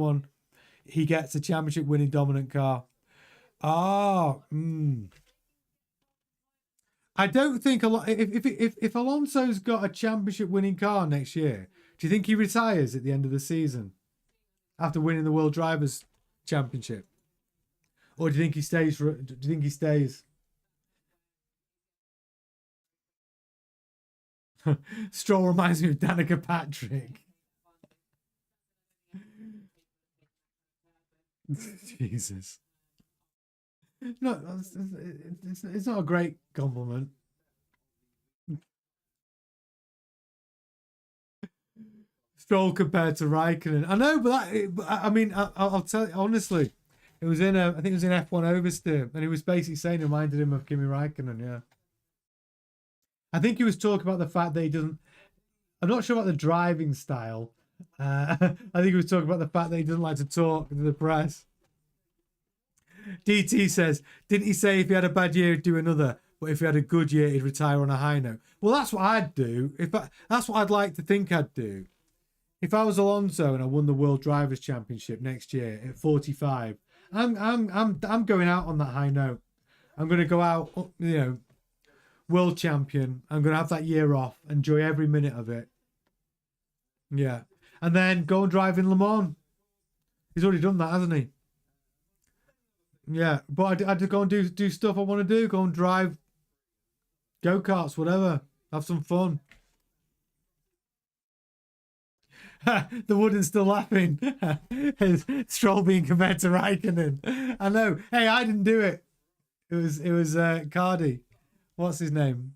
he gets a championship winning dominant car. I don't think if Alonso's got a championship winning car next year, do you think he retires at the end of the season after winning the World Drivers' Championship? Or do you think he stays? Stroll reminds me of Danica Patrick. Jesus. No, it's not a great compliment. Stroll compared to Raikkonen. I know, but I mean, I'll tell you honestly, it was in I think it was in F1 Oversteer, and he was basically saying it reminded him of Kimi Raikkonen. Yeah, I think he was talking about the fact that he doesn't. I'm not sure about the driving style. I think he was talking about the fact that he doesn't like to talk to the press. DT says, didn't he say if he had a bad year, he'd do another? But if he had a good year, he'd retire on a high note. Well, that's what I'd do. That's what I'd like to think I'd do. If I was Alonso and I won the World Drivers' Championship next year at 45, I'm going out on that high note. I'm going to go out, world champion. I'm going to have that year off, enjoy every minute of it. Yeah, and then go and drive in Le Mans. He's already done that, hasn't he? Yeah, but I'd go and do stuff I want to do. Go and drive go-karts, whatever. Have some fun. The Wooden's still laughing. Stroll being compared to Raikkonen. I know. Hey, I didn't do it. It was Cardi. What's his name?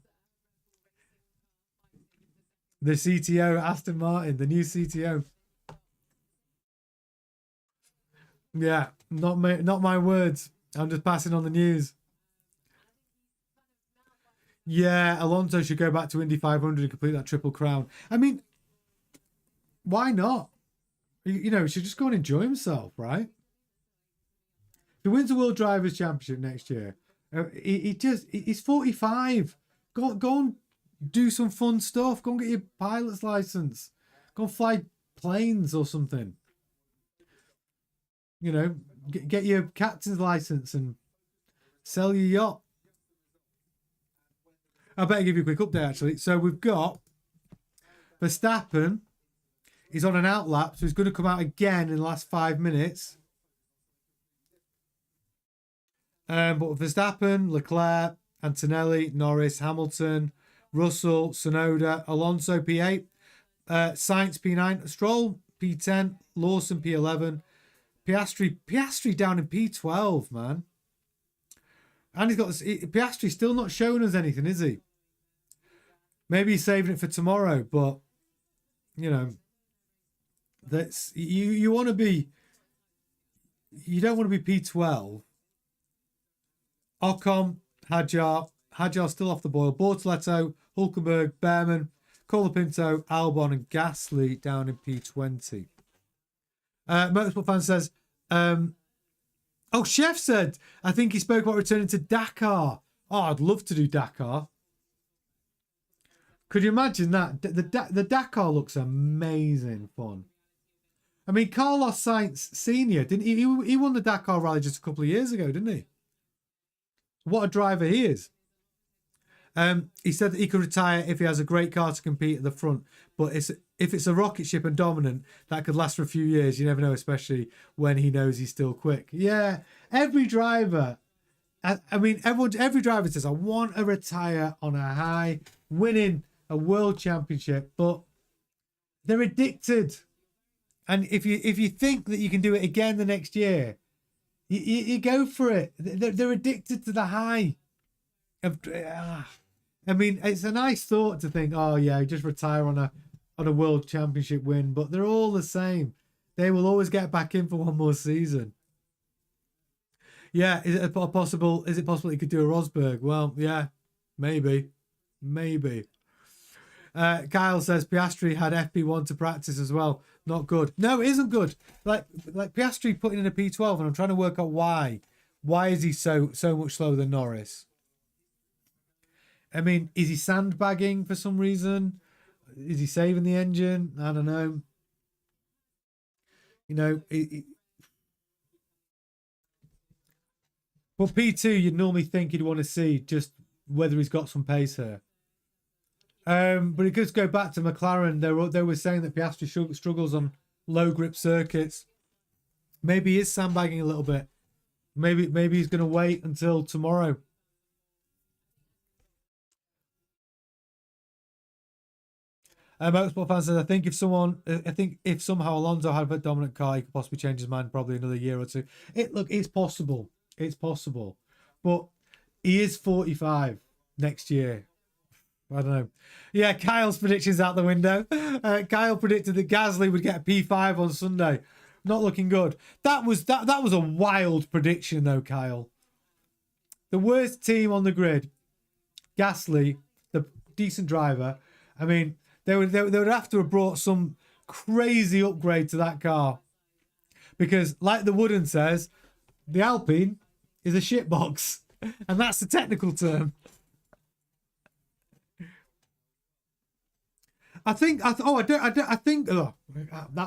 The CTO, Aston Martin, the new CTO. Yeah, not my words. I'm just passing on the news. Yeah, Alonso should go back to Indy 500 and complete that triple crown. I mean, why not? He should just go and enjoy himself, right? If he wins the World Drivers' Championship next year, he's 45. Go and do some fun stuff. Go and get your pilot's license. Go and fly planes or something. Get your captain's license and sell your yacht. I better give you a quick update, actually. So we've got Verstappen. He's on an outlap, so he's going to come out again in the last 5 minutes. But Verstappen, Leclerc, Antonelli, Norris, Hamilton, Russell, Tsunoda, Alonso P8, Sainz P9, Stroll P10, Lawson P11, Piastri down in P12, man. And Piastri's still not showing us anything, is he? Maybe he's saving it for tomorrow, but that's you want to be. You don't want to be P12. Ocon, Hadjar still off the boil. Bortoletto, Hulkenberg, Behrman, Colapinto, Albon, and Gasly down in P20. Motorsport fan says, Chef said, I think he spoke about returning to Dakar. Oh, I'd love to do Dakar. Could you imagine that? The Dakar looks amazing fun. I mean, Carlos Sainz Sr., didn't he? He won the Dakar rally just a couple of years ago, didn't he? What a driver he is. He said that he could retire if he has a great car to compete at the front. But if it's a rocket ship and dominant, that could last for a few years. You never know, especially when he knows he's still quick. Yeah, every driver. Every driver says, I want to retire on a high, winning a world championship, but they're addicted. And if you think that you can do it again the next year, you go for it. They're addicted to the high. I mean, it's a nice thought to think, oh yeah, just retire on a world championship win, but they're all the same. They will always get back in for one more season. Yeah, is it possible he could do a Rosberg? Well, yeah, maybe. Kyle says Piastri had FP1 to practice as well. Not good. No, it isn't good. Like Piastri putting in a P12, and I'm trying to work out why. Why is he so much slower than Norris? I mean, is he sandbagging for some reason? Is he saving the engine? I don't know. But P2, you'd normally think you'd want to see just whether he's got some pace here. But it could go back to McLaren. They were saying that Piastri struggles on low grip circuits. Maybe he is sandbagging a little bit. Maybe he's going to wait until tomorrow. Motorsport fan says, I think if somehow Alonso had a dominant car, he could possibly change his mind probably another year or two. It's possible. It's possible. But he is 45 next year. I don't know. Yeah, Kyle's predictions out the window. Kyle predicted that Gasly would get a P5 on Sunday. Not looking good. That was a wild prediction though, Kyle. The worst team on the grid, Gasly, the decent driver. I mean, they would have to have brought some crazy upgrade to that car. Because, like the Wooden says, the Alpine is a shitbox. And that's the technical term. I think that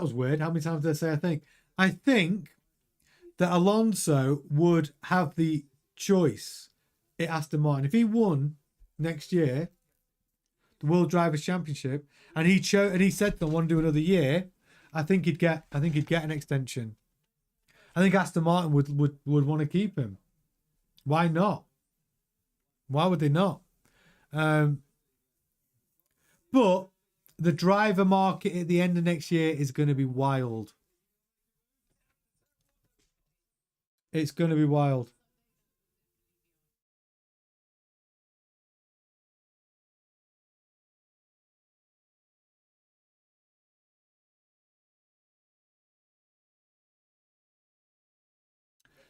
was weird. How many times did I say I think? I think that Alonso would have the choice at Aston Martin. If he won next year, the World Drivers' Championship, and he said they want to do another year, I think he'd get an extension. I think Aston Martin would want to keep him. Why not? Why would they not? But the driver market at the end of next year is going to be wild. It's going to be wild.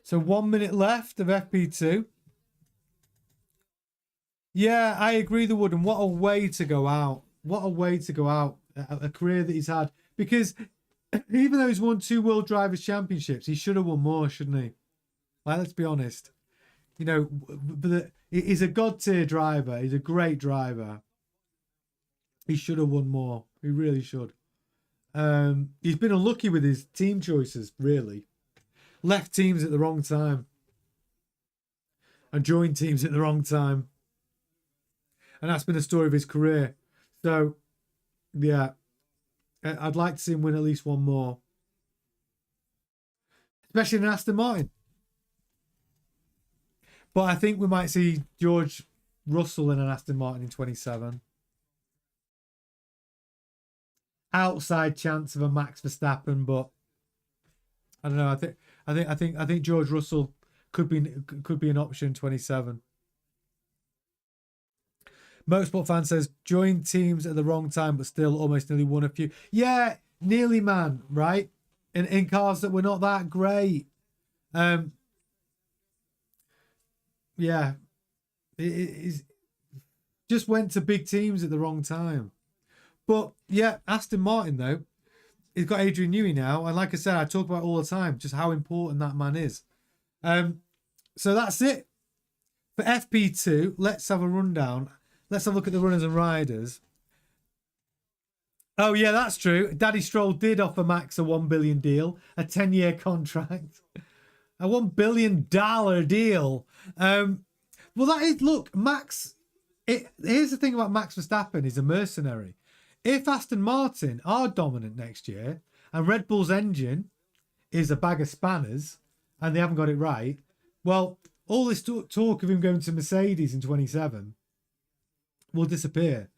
So 1 minute left of FP2. Yeah, I agree, the Wooden. What a way to go out. What a way to go out. A career that he's had. Because even though he's won 2 World Drivers' Championships, he should have won more, shouldn't he? Like, let's be honest. You know, he's a god-tier driver. He's a great driver. He should have won more. He really should. He's been unlucky with his team choices, really. Left teams at the wrong time. And joined teams at the wrong time. And that's been the story of his career. So, yeah. I'd like to see him win at least one more. Especially in Aston Martin. But I think we might see George Russell in an Aston Martin in 27. Outside chance of a Max Verstappen, but I don't know. I think George Russell could be an option 27. Motorsport fan says joined teams at the wrong time, but still almost nearly won a few. Yeah, nearly, man. Right, in cars that were not that great. Yeah, it just went to big teams at the wrong time. But yeah, Aston Martin though, he's got Adrian Newey now, and like I said, I talk about all the time just how important that man is. So that's it for FP2. Let's have a rundown. Let's have a look at the runners and riders. Oh yeah, that's true. Daddy Stroll did offer Max a $1 billion deal, a 10-year contract, a $1 billion deal. Well, that is, look, Max. Here's the thing about Max Verstappen: he's a mercenary. If Aston Martin are dominant next year and Red Bull's engine is a bag of spanners and they haven't got it right, well, all this talk of him going to Mercedes in 27 will disappear.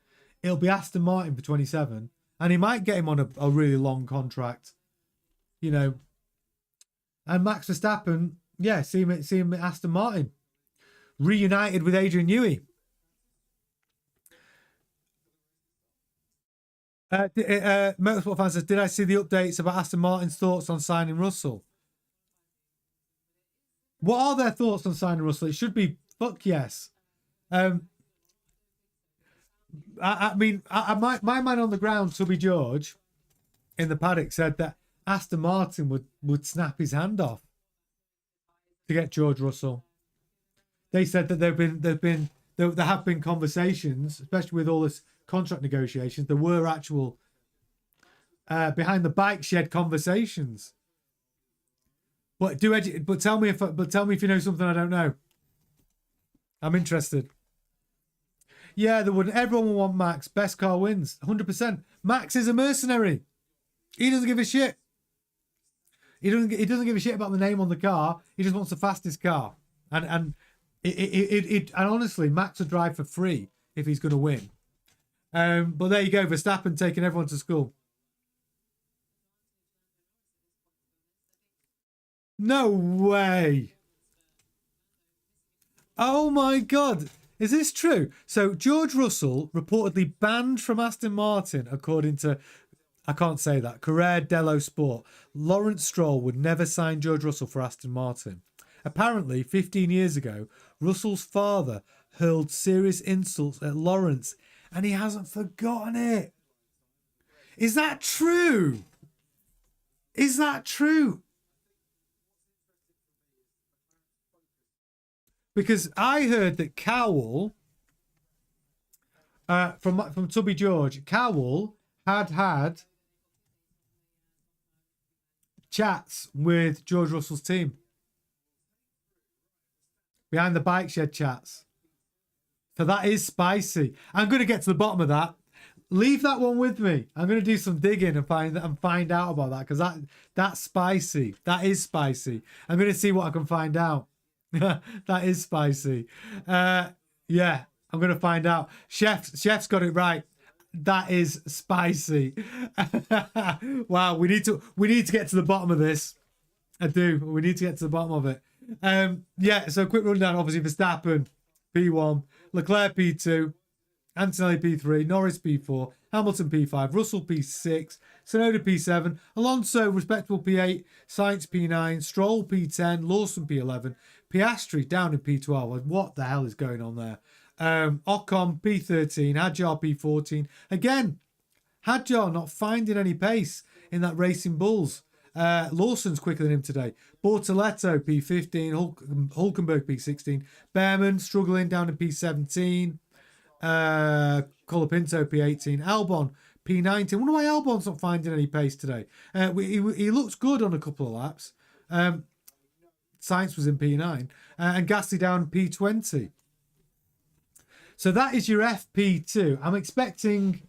It'll be Aston Martin for 27, and he might get him on a really long contract, you know. And Max Verstappen, yeah, see him at Aston Martin, reunited with Adrian Newey. Motorsport fan says, did I see the updates about Aston Martin's thoughts on signing Russell? What are their thoughts on signing Russell? It should be fuck yes. I mean, my man on the ground, Tubby George, in the paddock, said that Aston Martin would snap his hand off to get George Russell. They said that there have been conversations, especially with all this contract negotiations. There were actual behind the bike shed conversations. But tell me if you know something I don't know. I'm interested. Yeah, everyone will want Max. Best car wins. 100%. Max is a mercenary. He doesn't give a shit. He doesn't give a shit about the name on the car. He just wants the fastest car. And honestly, Max would drive for free if he's going to win. But there you go, Verstappen taking everyone to school. No way. Oh my God. Is this true? So George Russell reportedly banned from Aston Martin, according to, I can't say that, Corriere dello Sport. Lawrence Stroll would never sign George Russell for Aston Martin. Apparently, 15 years ago, Russell's father hurled serious insults at Lawrence, and he hasn't forgotten it. Is that true? Is that true? Because I heard that Cowell, from Tubby George, Cowell had chats with George Russell's team. Behind the bike shed chats. So that is spicy. I'm going to get to the bottom of that. Leave that one with me. I'm going to do some digging and find out about that, because that's spicy. That is spicy. I'm going to see what I can find out. That is spicy. Yeah, I'm going to find out. Chef's got it right. That is spicy. Wow, we need to get to the bottom of this. I do. We need to get to the bottom of it. Yeah, so quick rundown. Obviously, Verstappen P1, Leclerc P2, Antonelli P3, Norris P4, Hamilton P5, Russell P6, Tsunoda P7, Alonso respectable P8, Sainz P9, Stroll P10, Lawson P11, Piastri down in P12. What the hell is going on there? Ocon P13, Hadjar P14. Again, Hadjar not finding any pace in that Racing Bulls. Lawson's quicker than him today. Bortoletto P15, Hulkenberg P16, Behrman struggling down in P17. Colapinto P18, Albon P19. I wonder why Albon's not finding any pace today. He looks good on a couple of laps. Sainz was in P9 and Gasly down P20. So that is your FP2. I'm expecting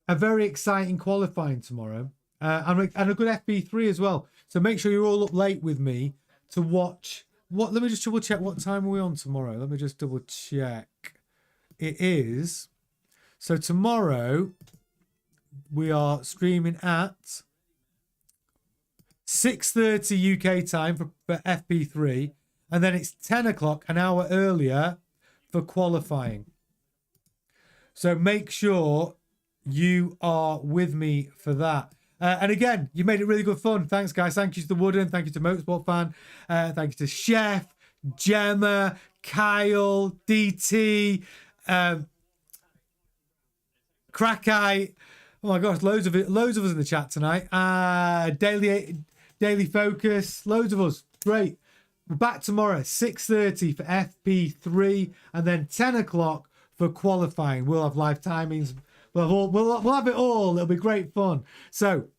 a very exciting qualifying tomorrow, and a good FP3 as well. So make sure you're all up late with me to watch. Let me just double check what time are we on tomorrow. Let me just double check. It is, so tomorrow we are streaming at 6:30 UK time for FP3, and then it's 10 o'clock, an hour earlier, for qualifying. So make sure you are with me for that. And again, you made it really good fun. Thanks, guys. Thank you to the Wooden. Thank you to Motorsport Fan. Thank you to Chef, Gemma, Kyle, DT, Crackeye. Oh my gosh, loads of us in the chat tonight. Daily Focus, loads of us. Great. We're back tomorrow, 6:30 for FP3, and then 10 o'clock for qualifying. We'll have live timings. We'll have it all. It'll be great fun. So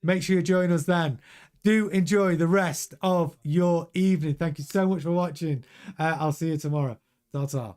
make sure you join us then. Do enjoy the rest of your evening. Thank you so much for watching. I'll see you tomorrow. Ta-ta.